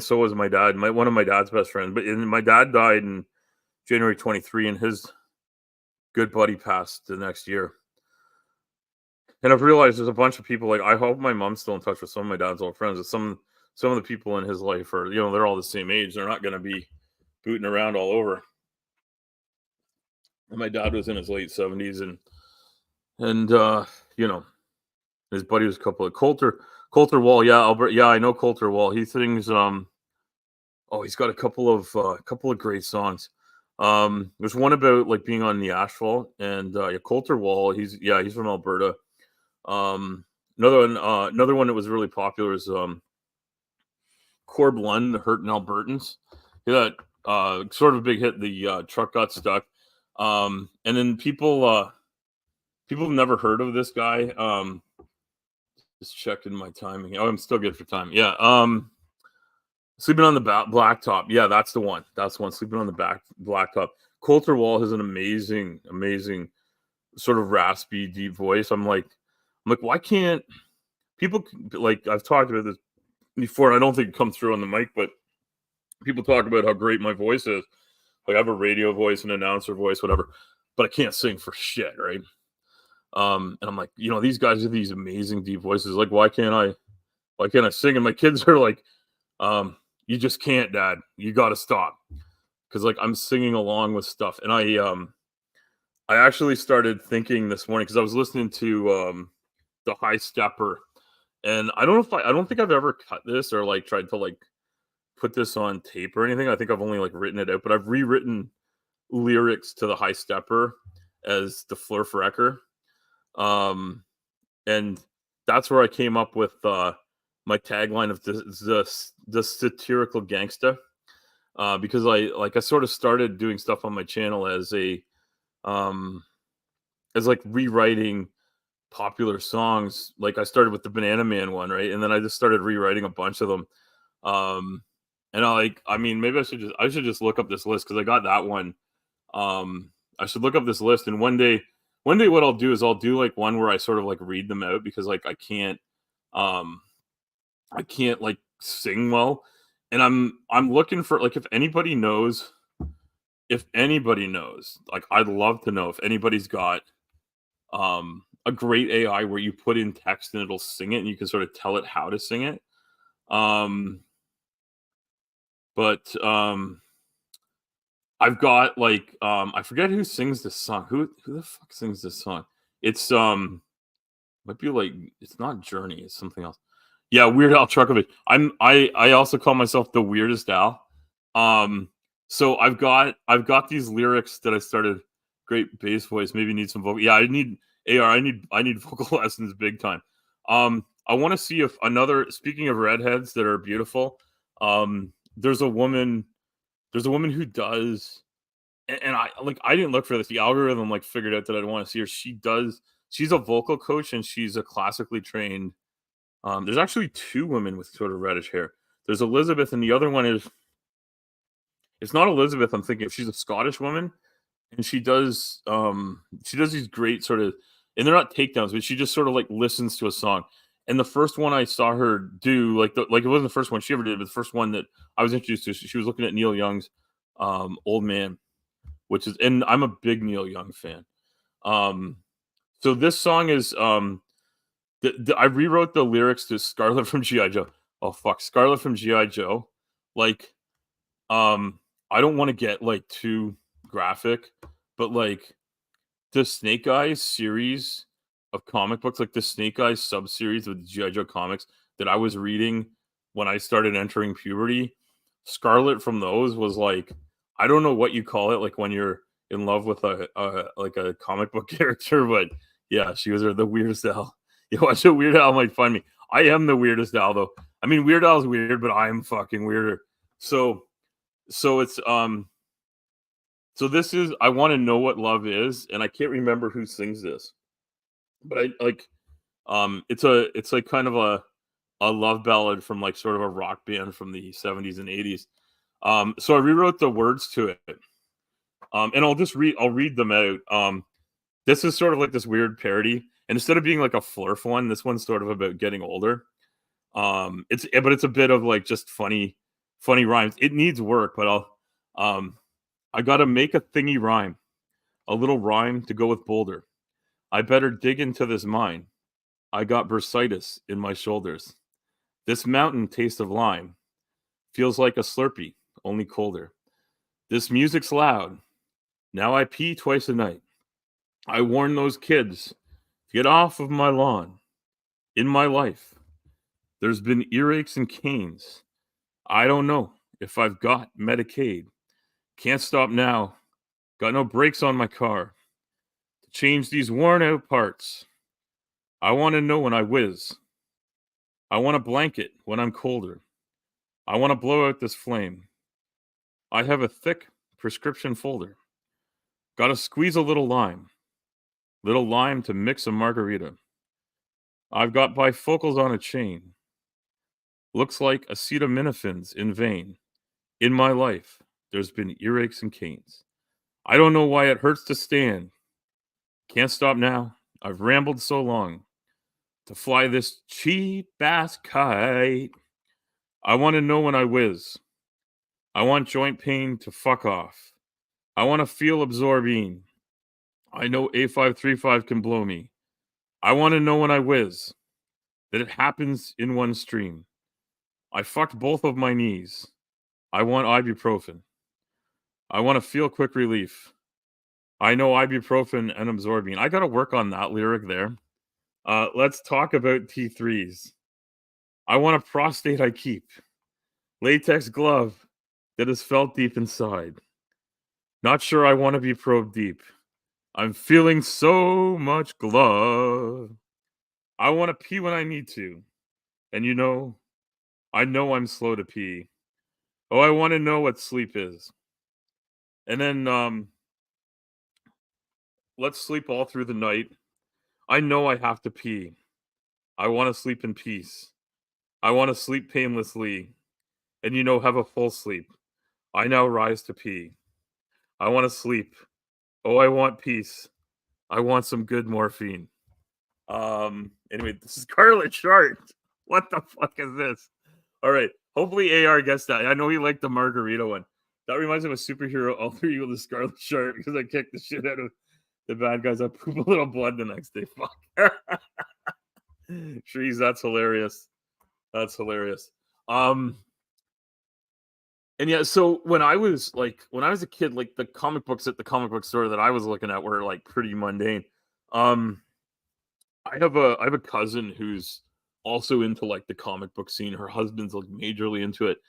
so was my dad, one of my dad's best friends. But my dad died in January 23, and his good buddy passed the next year. And I've realized there's a bunch of people, like, I hope my mom's still in touch with some of my dad's old friends. Some of the people in his life are, they're all the same age. They're not going to be booting around all over. And my dad was in his late 70s, and his buddy was a couple of Coulter Wall. Yeah, Albert. Yeah, I know Coulter Wall. He sings. He's got a couple of great songs. There's one about like being on the asphalt, and Coulter Wall. He's from Alberta. Another one that was really popular is Corb Lund, the Hurtin' Albertans. He got sort of a big hit. The Truck Got Stuck. And then people have never heard of this guy. Just checking my timing. Oh, I'm still good for time. Yeah. Sleeping on the blacktop. Yeah, that's the one. That's the one. Sleeping on the blacktop. Coulter Wall has an amazing sort of raspy, deep voice. I'm like, why can't people, like, I've talked about this before, and I don't think it comes through on the mic, but people talk about how great my voice is. Like, I have a radio voice, an announcer voice, whatever, but I can't sing for shit, right? And I'm like, these guys have these amazing deep voices. Like, why can't I sing? And my kids are like, you just can't, Dad. You got to stop. Because like I'm singing along with stuff. And I actually started thinking this morning because I was listening to the High Stepper, and I don't think I've ever cut this or like tried to like put this on tape or anything. I think I've only like written it out, but I've rewritten lyrics to the High Stepper as the Fleur Frecker. And that's where I came up with my tagline of the satirical gangsta. Because I sort of started doing stuff on my channel as like rewriting popular songs. Like I started with the Banana Man one, right? And then I just started rewriting a bunch of them. And maybe I should just look up this list because I got that one. I should look up this list, and one day what I'll do is I'll do like one where I sort of like read them out because like I can't like sing well. and I'm looking for, like, if anybody knows, like, I'd love to know if anybody's got a great AI where you put in text and it'll sing it and you can sort of tell it how to sing it. Um, but I've got like I forget who sings this song. Who the fuck sings this song? It's might be like, it's not Journey, it's something else. Yeah, Weird Al Chuckovic. I also call myself the Weirdest Al. So I've got these lyrics that I started. Great bass voice. Maybe need some vocal. Yeah, I need AR. I need vocal lessons big time. I want to see if another. Speaking of redheads that are beautiful, there's a woman. There's a woman who does, and I didn't look for this. The algorithm like figured out that I'd want to see her. She does. She's a vocal coach and she's a classically trained. There's actually two women with sort of reddish hair. There's Elizabeth, and the other one is. It's not Elizabeth. I'm thinking she's a Scottish woman, and she does these great sort of, and they're not takedowns, but she just sort of like listens to a song. And the first one I saw her do, like it wasn't the first one she ever did, but the first one that I was introduced to, she was looking at Neil Young's Old Man, which is, and I'm a big Neil Young fan. Um, so this song is I rewrote the lyrics to Scarlet from GI Joe. Oh fuck, Scarlet from GI Joe. Like, I don't want to get like too graphic, but like the Snake Eyes series of comic books, like the Snake Eyes sub series of the GI Joe comics that I was reading when I started entering puberty, Scarlet from those was like, I don't know what you call it, like when you're in love with a like a comic book character, but yeah, she was the weirdest Al. You watch a Weird Al might find me. I am the weirdest Al though. I mean, Weird Al's weird, but I am fucking weirder. So it's so this is, I want to know what love is, and I can't remember who sings this, but I like it's like kind of a love ballad from like sort of a rock band from the 70s and 80s. So I rewrote the words to it. And I'll read them out. This is sort of like this weird parody, and instead of being like a flurf one, this one's sort of about getting older. But it's a bit of like just funny rhymes. It needs work, but I gotta make a thingy rhyme, a little rhyme to go with Boulder. I better dig into this mine. I got bursitis in my shoulders. This mountain taste of lime feels like a Slurpee, only colder. This music's loud. Now I pee twice a night. I warn those kids, get off of my lawn. In my life, there's been earaches and canes. I don't know if I've got Medicaid. Can't stop now. Got no brakes on my car. To change these worn out parts. I want to know when I whiz. I want a blanket when I'm colder. I want to blow out this flame. I have a thick prescription folder. Got to squeeze a little lime. Little lime to mix a margarita. I've got bifocals on a chain. Looks like acetaminophen's in vain. In my life, there's been earaches and canes. I don't know why it hurts to stand. Can't stop now. I've rambled so long. To fly this cheap ass kite. I want to know when I whiz. I want joint pain to fuck off. I want to feel absorbing. I know A535 can blow me. I want to know when I whiz. That it happens in one stream. I fucked both of my knees. I want ibuprofen. I want to feel quick relief. I know ibuprofen and absorbing. I got to work on that lyric there. Let's talk about T3s. I want a prostate I keep. Latex glove that is felt deep inside. Not sure I want to be probed deep. I'm feeling so much glove. I want to pee when I need to. And I know I'm slow to pee. Oh, I want to know what sleep is. And then let's sleep all through the night. I know I have to pee. I want to sleep in peace. I want to sleep painlessly. And have a full sleep. I now rise to pee. I want to sleep. Oh, I want peace. I want some good morphine. Anyway, this is Scarlet Chart. What the fuck is this? All right. Hopefully AR gets that. I know he liked the margarita one. That reminds me of a superhero alter ego, the Scarlet Shark, because I kicked the shit out of the bad guys. I poop a little blood the next day. Fuck. Trees, that's hilarious. That's hilarious. And yeah, so when I was a kid, like the comic books at the comic book store that I was looking at were like pretty mundane. Um, I have a cousin who's also into like the comic book scene. Her husband's like majorly into it.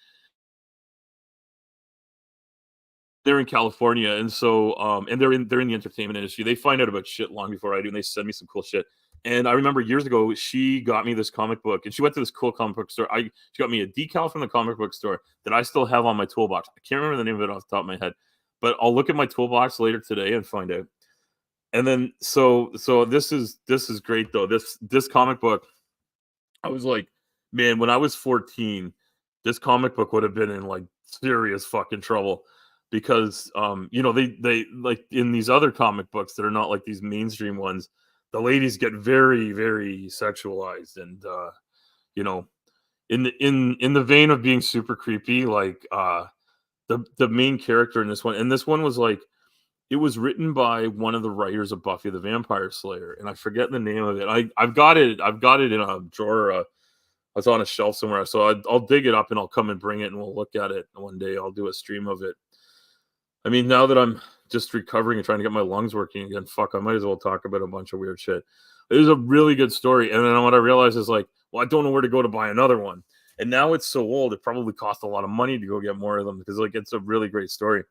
They're in California, and so and they're in the entertainment industry. They find out about shit long before I do, and they send me some cool shit. And I remember years ago, she got me this comic book, and she went to this cool comic book store. She got me a decal from the comic book store that I still have on my toolbox. I can't remember the name of it off the top of my head, but I'll look at my toolbox later today and find out. And then so this is great though. This comic book, I was like, man, when I was 14, this comic book would have been in like serious fucking trouble because you know, they like in these other comic books that are not like these mainstream ones, the ladies get very, very sexualized and you know, in the vein of being super creepy, like the main character in this one, and this one was like it was written by one of the writers of Buffy the Vampire Slayer, and I forget the name of it. I've got it in a drawer. It's on a shelf somewhere, so I'll dig it up and I'll come and bring it and we'll look at it one day. I'll do a stream of it. I mean, now that I'm just recovering and trying to get my lungs working again, fuck, I might as well talk about a bunch of weird shit. It was a really good story, and then what I realized is like, well, I don't know where to go to buy another one. And now it's so old, it probably costs a lot of money to go get more of them because like it's a really great story.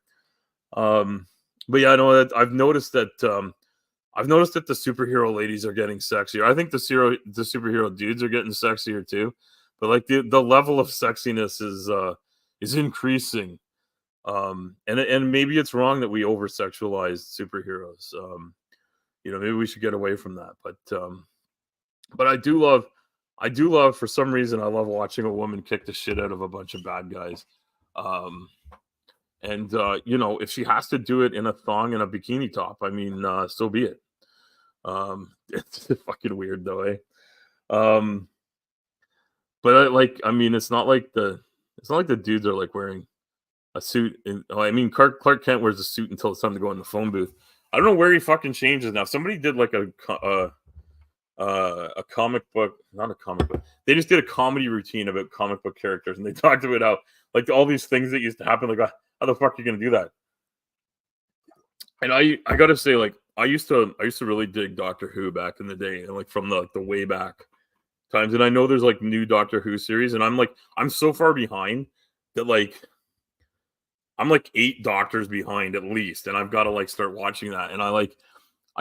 Um, but yeah, I know that I've noticed that the superhero ladies are getting sexier. I think the superhero dudes are getting sexier too. But like the level of sexiness is increasing. And maybe it's wrong that we over sexualize superheroes. You know, maybe we should get away from that. But I do love for some reason I love watching a woman kick the shit out of a bunch of bad guys. Um and you know, if she has to do it in a thong and a bikini top, I mean, so be it. It's fucking weird though, eh? Um, but I mean, it's not like the dudes are like wearing a suit. I mean, Clark Kent wears a suit until it's time to go in the phone booth. I don't know where he fucking changes now. Somebody did like a comic book, not a comic book. They just did a comedy routine about comic book characters, and they talked about how like all these things that used to happen. Like, how the fuck are you gonna do that? And I gotta say, like, I used to really dig Doctor Who back in the day, and like from the way back times. And I know there's like new Doctor Who series, and I'm so far behind that like I'm like 8 doctors behind at least, and I've got to like start watching that. And I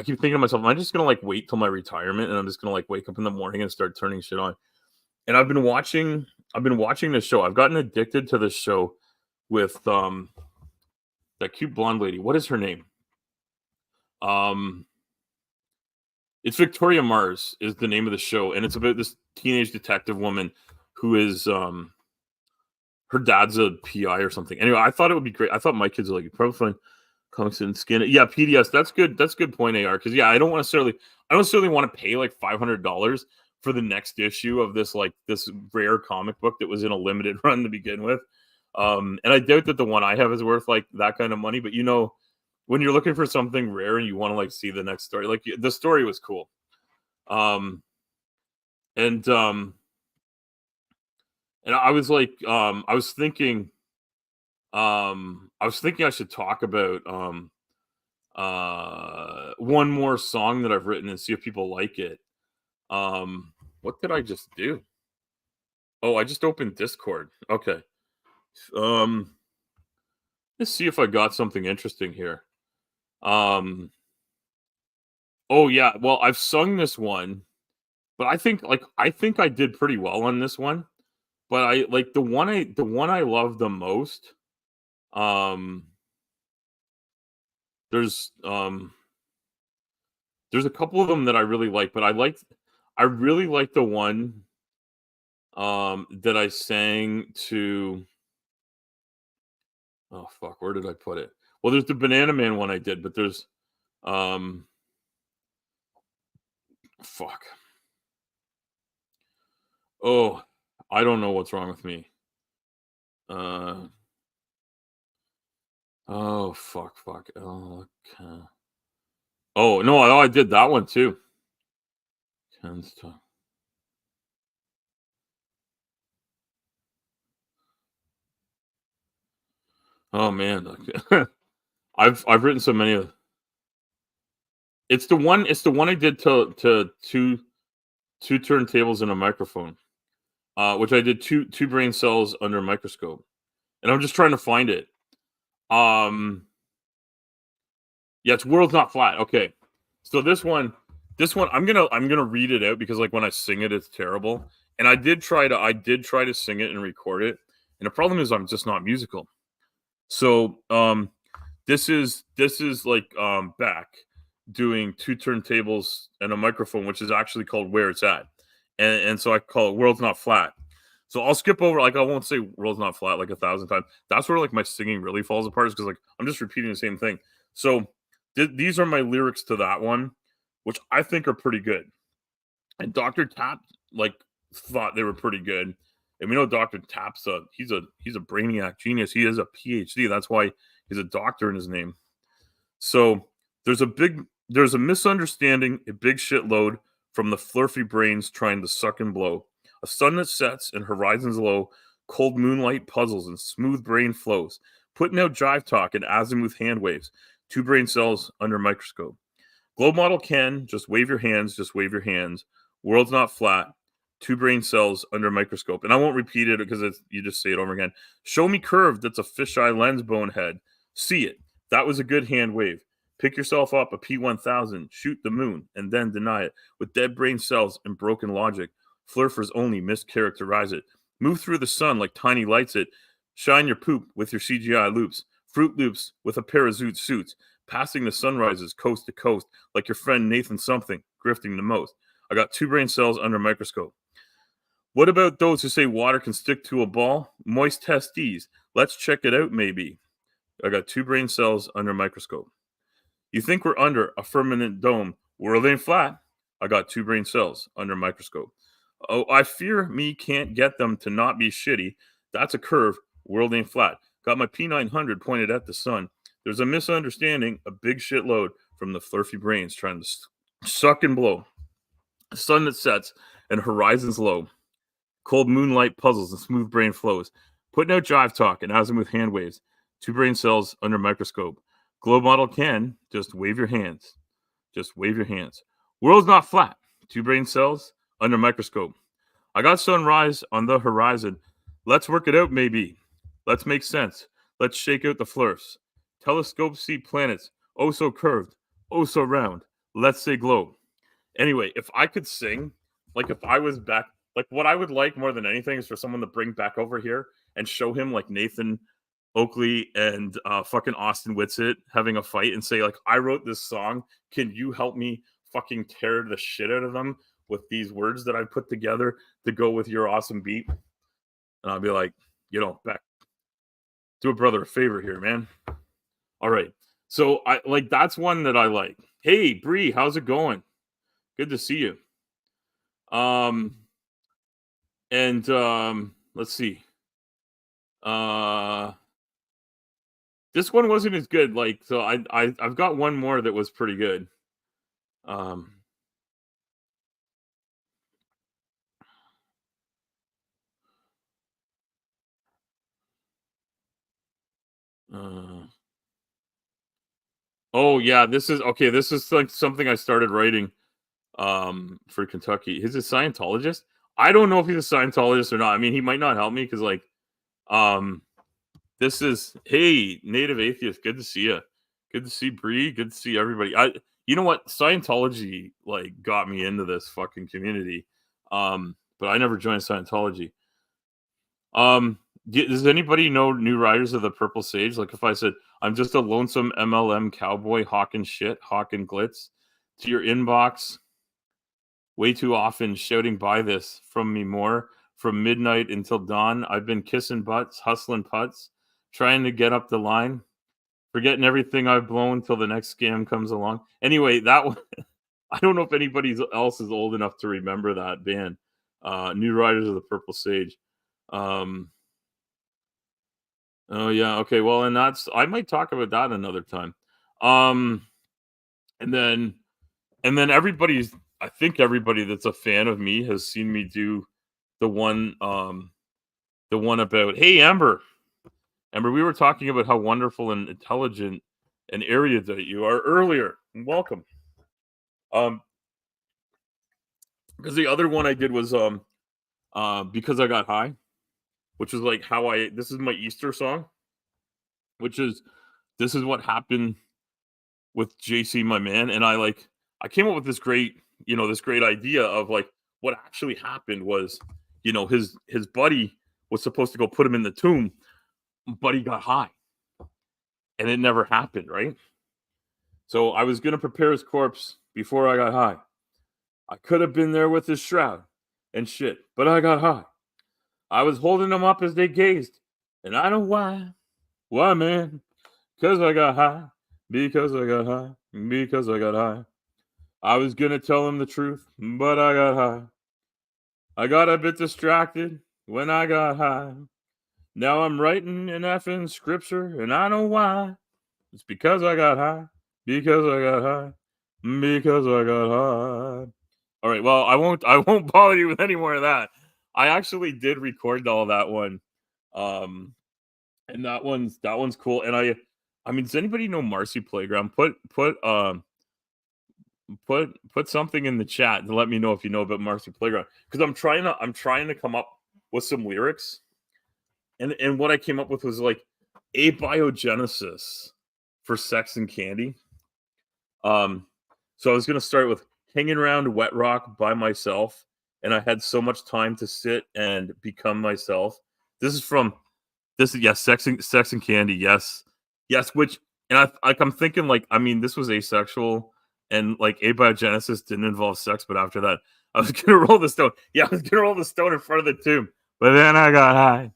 keep thinking to myself, am I just gonna like wait till my retirement and I'm just gonna like wake up in the morning and start turning shit on? And I've been watching this show. I've gotten addicted to this show with that cute blonde lady. What is her name? Um it's Victoria Mars is the name of the show, and it's about this teenage detective woman who is her dad's a PI or something. Anyway, I thought it would be great. I thought my kids would like it. Probably find comics and skin it. Yeah, PDS. That's good. That's a good point, AR. Because yeah, I don't necessarily want to pay like $500 for the next issue of this rare comic book that was in a limited run to begin with. And I doubt that the one I have is worth like that kind of money. But you know, when you're looking for something rare and you want to like see the next story, like the story was cool. Um, and I was like, I was thinking I should talk about one more song that I've written and see if people like it. What did I just do? Oh, I just opened Discord. Okay. Um, let's see if I got something interesting here. Um, oh yeah, well, I've sung this one, but I think I did pretty well on this one. But I like the one I love the most. Um, there's um there's a couple of them that I really like, but I really like the one that I sang to. Oh fuck, where did I put it? Well, there's the Banana Man one I did, but there's um fuck. Oh, I don't know what's wrong with me. Uh, oh, fuck. Oh, okay. Oh, no, I did that one too. Ken's to Oh, man. Okay. I've written so many of it's the one I did to 2 turntables and a microphone, which I did 2 brain cells under a microscope, and I'm just trying to find it. Um, yeah, it's World's Not Flat, okay. So this one, I'm gonna read it out because, like, when I sing it, it's terrible, and I did try to sing it and record it, and the problem is I'm just not musical. So, this is like, Beck doing 2 turntables and a microphone, which is actually called Where It's At, and so I call it World's Not Flat. So I'll skip over, like, I won't say World's Not Flat like 1,000 times. That's where, like, my singing really falls apart is because, like, I'm just repeating the same thing. So, these are my lyrics to that one, which I think are pretty good. And Dr. Tap, like, thought they were pretty good. And we know Dr. Tap's he's a brainiac genius. He has a PhD. That's why he's a doctor in his name. So there's a misunderstanding, a big shitload from the flurfy brains trying to suck and blow. A sun that sets and horizons low, cold moonlight puzzles and smooth brain flows, putting out jive talk and azimuth hand waves, 2 brain cells under microscope. Globe model can just wave your hands, just wave your hands. World's not flat. 2 brain cells under microscope. And I won't repeat it because you just say it over again. Show me curved. That's a fisheye lens bone head. See it. That was a good hand wave. Pick yourself up a P1000, shoot the moon, and then deny it. With dead brain cells and broken logic, flurfers only mischaracterize it. Move through the sun like tiny lights it. Shine your poop with your CGI loops. Fruit Loops with a pair of zoot suits. Passing the sunrises coast to coast like your friend Nathan something, grifting the most. I got 2 brain cells under microscope. What about those who say water can stick to a ball? Moist testes. Let's check it out, maybe. I got 2 brain cells under microscope. You think we're under a firmament dome. World ain't flat. I got 2 brain cells under microscope. Oh, I fear me can't get them to not be shitty. That's a curve. World ain't flat. Got my P900 pointed at the sun. There's a misunderstanding, a big shitload from the flurfy brains trying to suck and blow. A sun that sets and horizons low. Cold moonlight puzzles and smooth brain flows. Putting out jive talk and azimuth hand waves. 2 brain cells under microscope. Globe model can just wave your hands. Just wave your hands. World's not flat. 2 brain cells under microscope. I got sunrise on the horizon. Let's work it out, maybe. Let's make sense. Let's shake out the flurfs. Telescopes see planets. Oh, so curved. Oh, so round. Let's say globe. Anyway, if I could sing, like if I was back, like what I would like more than anything is for someone to bring back over here and show him like Nathan Oakley and fucking Austin Whitsitt having a fight and say, like, I wrote this song. Can you help me fucking tear the shit out of them with these words that I put together to go with your awesome beat? And I'll be like, Beck, do a brother a favor here, man. All right. So I like that's one that I like. Hey, Bree, how's it going? Good to see you. Um and let's see. Uh this one wasn't as good. Like, so I've got one more that was pretty good. Um uh Oh yeah, this is okay. This is like something I started writing for Kentucky. He's a Scientologist. I don't know if he's a Scientologist or not. I mean, he might not help me because like um this is hey, native atheist, good to see you. Good to see Bree, good to see everybody. You know what? Scientology like got me into this fucking community. But I never joined Scientology. Um, does anybody know New Riders of the Purple Sage? Like if I said, I'm just a lonesome MLM cowboy hawking shit, hawking glitz to your inbox way too often, shouting buy this from me more from midnight until dawn. I've been kissing butts, hustling putts, trying to get up the line, forgetting everything I've blown till the next scam comes along. Anyway, that one, I don't know if anybody else is old enough to remember that band, New Riders of the Purple Sage. Um, Oh yeah, okay. Well, and that's I might talk about that another time. Um, and then everybody's I think everybody that's a fan of me has seen me do the one the one about hey Amber, we were talking about how wonderful and intelligent and erudite you are earlier. Welcome. Um, because the other one I did was because I got high, which is like how I this is my Easter song, which is this is what happened with JC, my man, and I came up with this great, this great idea of like what actually happened was, his buddy was supposed to go put him in the tomb, but he got high, and it never happened, right? So I was gonna prepare his corpse before I got high. I could have been there with his shroud and shit, but I got high. I was holding them up as they gazed, and I know why. Why, man? Because I got high. Because I got high. Because I got high. I was gonna tell him the truth, but I got high. I got a bit distracted when I got high. Now I'm writing an effing scripture, and I know why. It's because I got high. Because I got high. Because I got high. All right. Well, I won't bother you with any more of that. I actually did record all that one. And that one's cool. And I mean, does anybody know Marcy Playground? Put something in the chat to let me know if you know about Marcy Playground. Because I'm trying to come up with some lyrics. And what I came up with was like abiogenesis for sex and candy. So I was gonna start with hanging around Wet Rock by myself, and I had so much time to sit and become myself. This is from this is yes, sex and candy, yes. Yes, which and I'm thinking like I mean this was asexual and like abiogenesis didn't involve sex, but after that, I was gonna roll the stone. Yeah, I was gonna roll the stone in front of the tomb. But then I got high.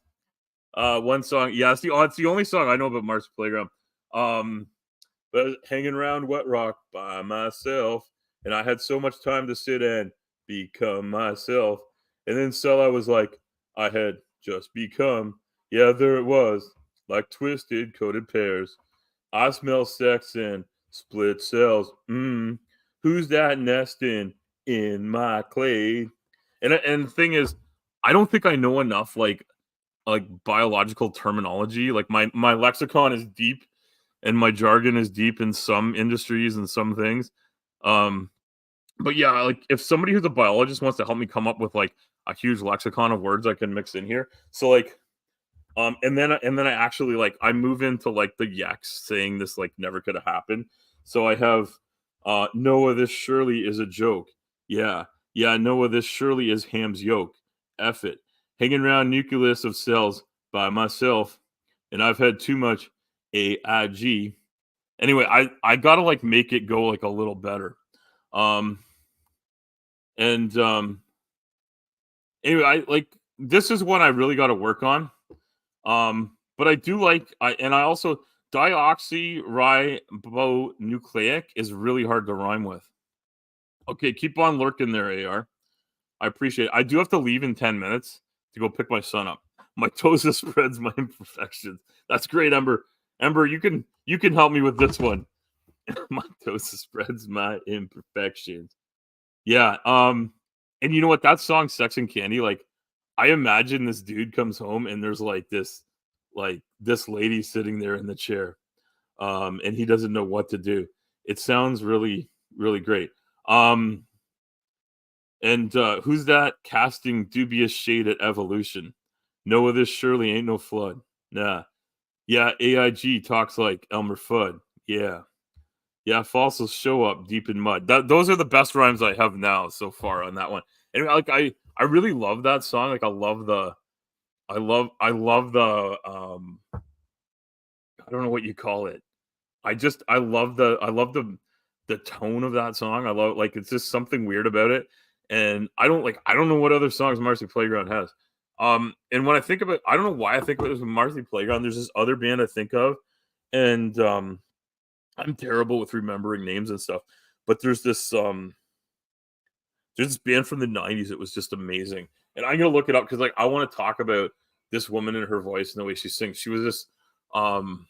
One song, yeah, it's the only song I know about Mark's Playground. Um, but hanging around Wet Rock by myself, and I had so much time to sit and become myself. And then Stella was like, I had just become. Yeah, there it was, like twisted coated pears. I smell sex and split cells. Who's that nesting in my clay? And the thing is, I don't think I know enough like biological terminology. Like my lexicon is deep and my jargon is deep in some industries and some things. Um, but yeah, like if somebody who's a biologist wants to help me come up with like a huge lexicon of words I can mix in here. So like and then I actually like I move into like the yaks saying this like never could have happened. So I have Noah, this surely is a joke. Yeah. Yeah, Noah, this surely is ham's yolk. F it. Hanging around nucleus of cells by myself, and I've had too much AIG. Anyway, I gotta like make it go like a little better. Um and anyway, I like this is one I really gotta work on. But I do like I also dioxyribonucleic is really hard to rhyme with. Okay, keep on lurking there, AR. I appreciate it. I do have to leave in 10 minutes to go pick my son up. My toes spreads my imperfections. That's great, Ember. Ember, you can help me with this one. My toes spreads my imperfections. Yeah. And you know what? That song, Sex and Candy, like I imagine this dude comes home and there's like this lady sitting there in the chair. And he doesn't know what to do. It sounds really, really great. And who's that casting dubious shade at evolution? Noah, this surely ain't no flood. Nah. Yeah, AIG talks like Elmer Fudd. Yeah. Yeah, fossils show up deep in mud. Those are the best rhymes I have now so far on that one. And like I really love that song. Like I love the I don't know what you call it. I love the tone of that song. I love like it's just something weird about it. And I don't know what other songs Marcy Playground has. And when I think about I don't know why I think of it as Marcy Playground. There's this other band I think of, and I'm terrible with remembering names and stuff. But there's this band from the 90s. It was just amazing. And I'm gonna look it up because like I want to talk about this woman and her voice and the way she sings. She was this Um,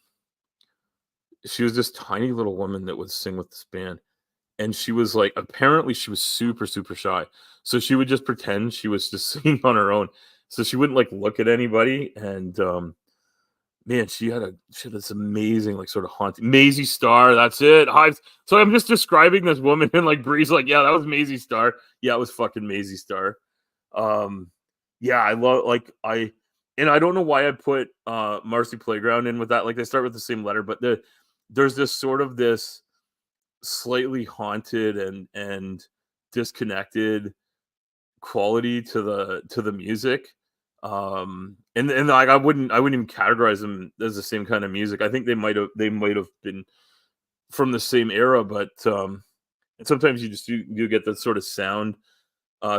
she was this tiny little woman that would sing with this band, and she was like, apparently she was super super shy, so she would just pretend she was just singing on her own, so she wouldn't like look at anybody. And man, she had this amazing, like, sort of haunting Maisie Starr, that's it. So I'm just describing this woman, and like Bree's like, yeah, that was Maisie Starr. Yeah, it was fucking Maisie Starr. Um, yeah, I love, like, I don't know why I put Marcy Playground in with that. Like, they start with the same letter, but there's this sort of this slightly haunted and disconnected quality to the music. And like, I wouldn't even categorize them as the same kind of music. I think they might have been from the same era, but and sometimes you just you get that sort of sound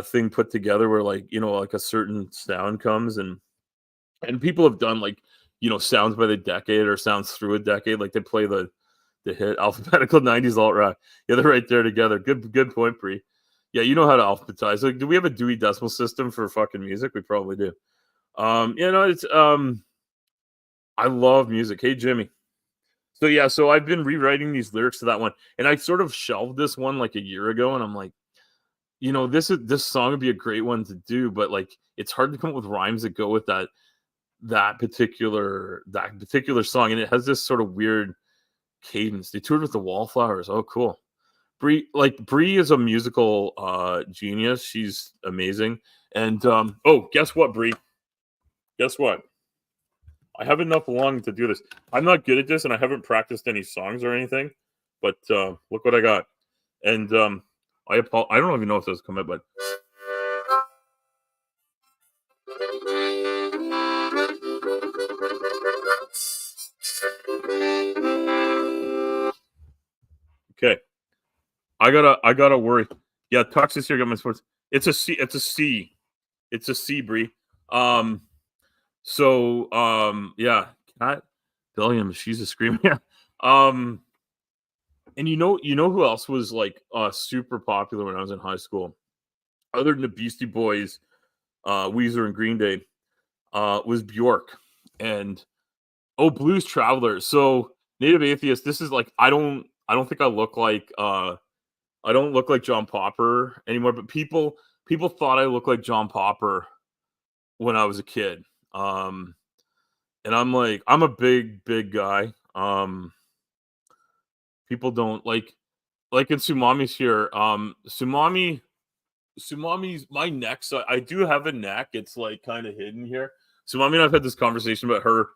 thing put together where, like, like a certain sound comes. And people have done, like, sounds by the decade or sounds through a decade. Like, they play the hit alphabetical 90s alt rock. Yeah, they're right there together. Good point, Bree. Yeah, you know how to alphabetize. Like, do we have a Dewey Decimal System for fucking music? We probably do. It's I love music. Hey, Jimmy. So yeah, so I've been rewriting these lyrics to that one, and I sort of shelved this one like a year ago, and I'm like, this song would be a great one to do, but like, it's hard to come up with rhymes that go with that particular song, and it has this sort of weird cadence. They toured with the Wallflowers. Oh, cool. Bree is a musical genius. She's amazing. And oh, guess what, Bree? Guess what? I have enough lung to do this. I'm not good at this, and I haven't practiced any songs or anything. But look what I got. And I don't even know if this come out, but okay. I gotta worry. Yeah, Toxis here got my sports. It's a C. It's a C. It's a C, Bree. Um. So yeah, Cat Williams. She's a screamer. Yeah. Um. And you know who else was like super popular when I was in high school, other than the Beastie Boys, Weezer, and Green Day, was Bjork. And oh, Blues Traveler. So Native Atheist. This is like, I don't think I don't look like John Popper anymore, but people thought I looked like John Popper when I was a kid. Um, and I'm like, I'm a big guy. People don't like in Sumami's here. Sumami's my neck. So I do have a neck. It's like kind of hidden here. Sumami and I've had this conversation about her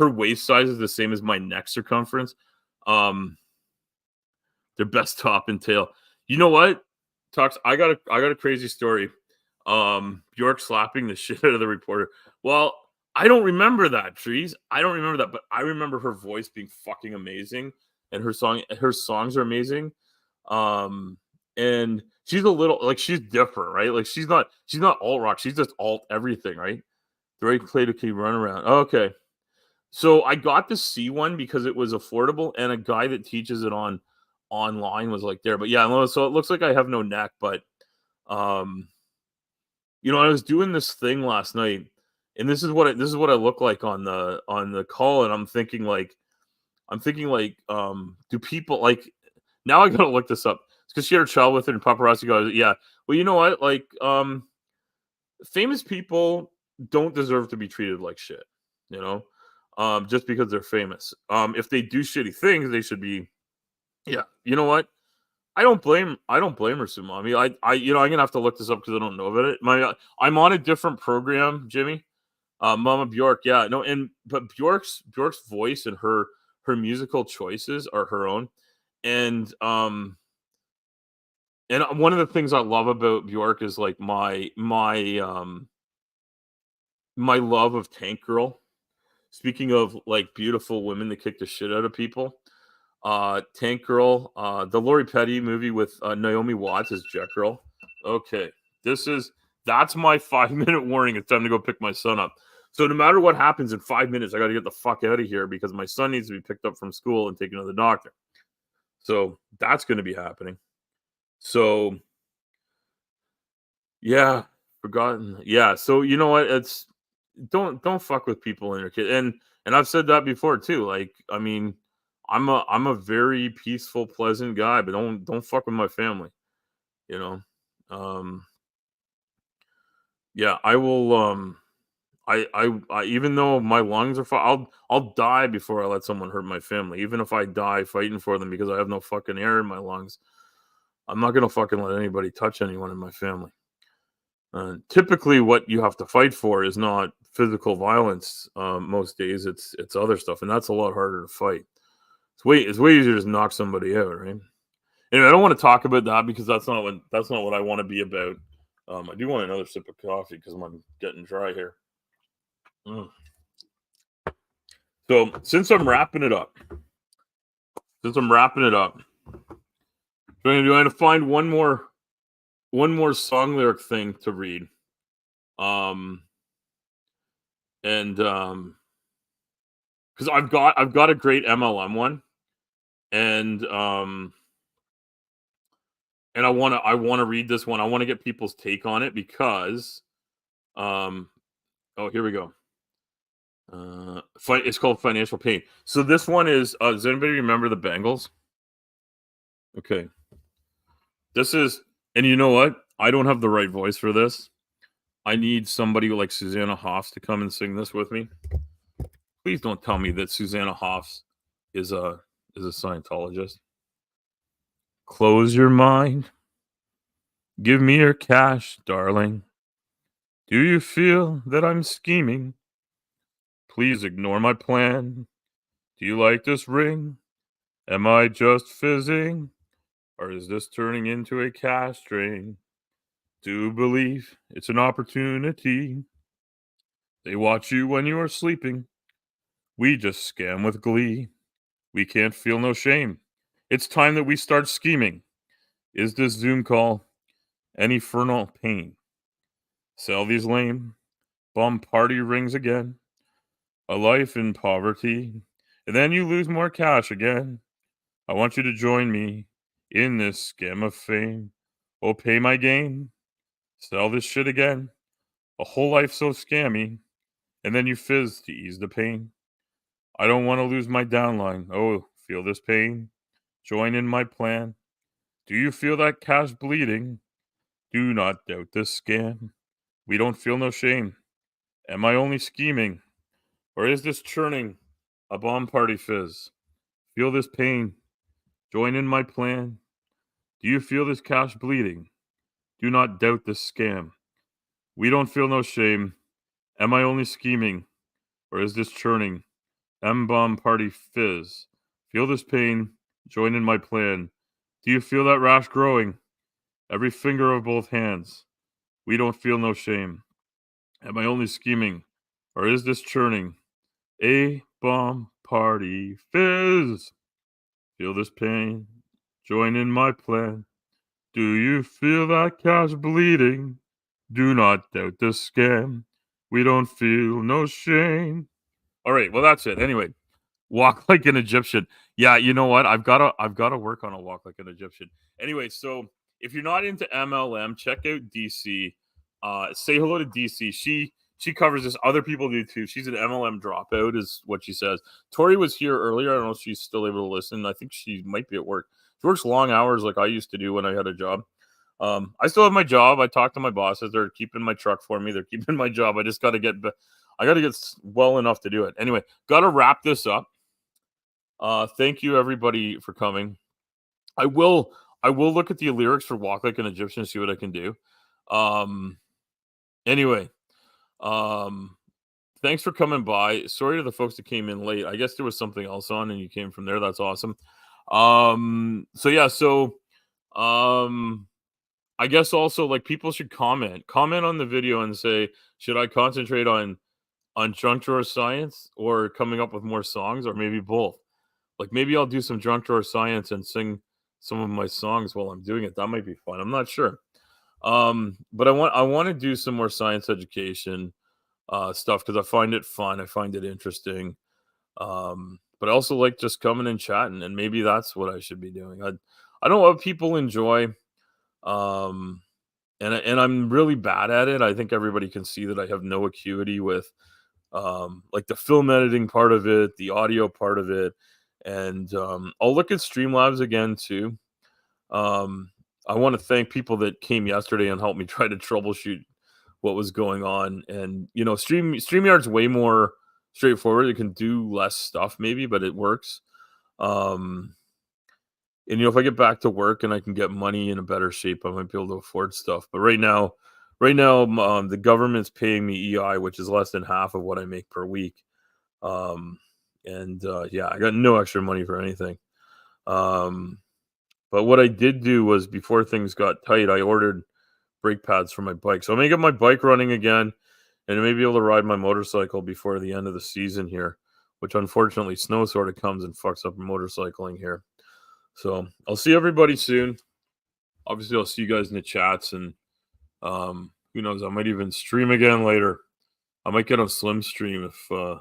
waist size is the same as my neck circumference. Um, their best top and tail. You know what? Talks. I got a crazy story. Bjork slapping the shit out of the reporter. Well, I don't remember that, Trees. I don't remember that, but I remember her voice being fucking amazing, and her songs are amazing. Um, and she's a little, like, she's different, right? Like, she's not alt rock. She's just alt everything, right? The right play to keep run around. Okay, so I got the C one because it was affordable, and a guy that teaches it online was like there. But yeah, so it looks like I have no neck, but um I was doing this thing last night, and this is what I look like on the call, and I'm thinking like, do people like, now I gotta look this up because she had her child with her, and paparazzi goes, yeah. Well, you know what? Like, famous people don't deserve to be treated like shit, just because they're famous. If they do shitty things, they should be. Yeah, you know what? I don't blame her, Sumami. I'm gonna have to look this up because I don't know about it. I'm on a different program, Jimmy. Mama Bjork, yeah, no, but Bjork's voice and her musical choices are her own, and one of the things I love about Bjork is like my love of Tank Girl. Speaking of like beautiful women that kick the shit out of people, Tank Girl, the Lori Petty movie with Naomi Watts as Jet Girl. Okay, that's my 5 minute warning. It's time to go pick my son up. So no matter what happens in 5 minutes, I got to get the fuck out of here because my son needs to be picked up from school and taken to the doctor. So that's going to be happening. So yeah, forgotten. Yeah, so you know what? don't fuck with people in your kid. And I've said that before too. Like, I mean, I'm a very peaceful, pleasant guy, but don't fuck with my family. You know, um, yeah, I will. I even though my lungs are fine, I'll die before I let someone hurt my family. Even if I die fighting for them because I have no fucking air in my lungs, I'm not gonna fucking let anybody touch anyone in my family. Typically, what you have to fight for is not physical violence. Most days, it's other stuff, and that's a lot harder to fight. It's way easier to just knock somebody out, right? Anyway, I don't want to talk about that because that's not what I want to be about. I do want another sip of coffee because I'm getting dry here. Mm. So since I'm wrapping it up, do I want to find one more song lyric thing to read. Um, and because I've got a great MLM one, and I wanna read this one. I want to get people's take on it because oh, here we go. It's called Financial Pain. So this one is. Does anybody remember the Bengals? Okay, this is, and you know what? I don't have the right voice for this. I need somebody like Susanna Hoffs to come and sing this with me. Please don't tell me that Susanna Hoffs is a Scientologist. Close your mind. Give me your cash, darling. Do you feel that I'm scheming? Please ignore my plan. Do you like this ring? Am I just fizzing? Or is this turning into a cash drain? Do believe it's an opportunity. They watch you when you are sleeping. We just scam with glee. We can't feel no shame. It's time that we start scheming. Is this Zoom call any infernal pain? Sell these lame bum party rings again. A life in poverty. And then you lose more cash again. I want you to join me in this scam of fame. Oh, pay my game. Sell this shit again. A whole life so scammy. And then you fizz to ease the pain. I don't want to lose my downline. Oh, feel this pain. Join in my plan. Do you feel that cash bleeding? Do not doubt this scam. We don't feel no shame. Am I only scheming? Or is this churning a bomb party fizz? Feel this pain. Join in my plan. Do you feel this cash bleeding? Do not doubt this scam. We don't feel no shame. Am I only scheming? Or is this churning? M-bomb party fizz. Feel this pain. Join in my plan. Do you feel that rash growing? Every finger of both hands. We don't feel no shame. Am I only scheming? Or is this churning? A-bomb party fizz. Feel this pain. Join in my plan. Do you feel that cash bleeding? Do not doubt the scam. We don't feel no shame. All right, well that's it. Anyway, walk like an Egyptian. Yeah, you know what? I've gotta work on a walk like an Egyptian. Anyway, so if you're not into MLM, check out DC. Say hello to DC. She covers this. Other people do too. She's an MLM dropout, is what she says. Tori was here earlier. I don't know if she's still able to listen. I think she might be at work. She works long hours like I used to do when I had a job. I still have my job. I talk to my bosses. They're keeping my truck for me. They're keeping my job. I just got to get. I got to get well enough to do it. Anyway, got to wrap this up. Thank you everybody for coming. I will look at the lyrics for Walk Like an Egyptian and see what I can do. Anyway, thanks for coming by. Sorry to the folks that came in late. I guess there was something else on and you came from there. That's awesome. So yeah, I guess also like people should comment on the video and say, should I concentrate on junk drawer science or coming up with more songs, or maybe both? Like maybe I'll do some junk drawer science and sing some of my songs while I'm doing it. That might be fun. I'm not sure. But I want to do some more science education stuff because I find it fun. I find it interesting. But I also like just coming and chatting, and maybe that's what I should be doing. I don't know what people enjoy. and I'm really bad at it. I think everybody can see that I have no acuity with like the film editing part of it, the audio part of it, and I'll look at Streamlabs again too. Um, I want to thank people that came yesterday and helped me try to troubleshoot what was going on. And StreamYard's way more straightforward. It can do less stuff maybe, but it works. Um, and if I get back to work and I can get money in a better shape, I might be able to afford stuff. But right now, the government's paying me EI, which is less than half of what I make per week. Um, and yeah, I got no extra money for anything. But what I did do was before things got tight, I ordered brake pads for my bike. So I'm gonna get my bike running again, and I may be able to ride my motorcycle before the end of the season here, which unfortunately snow sort of comes and fucks up motorcycling here. So I'll see everybody soon. Obviously, I'll see you guys in the chats, and who knows? I might even stream again later. I might get on Slim Stream if I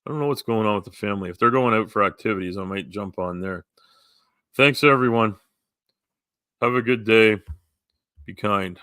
don't know what's going on with the family. If they're going out for activities, I might jump on there. Thanks, everyone. Have a good day. Be kind.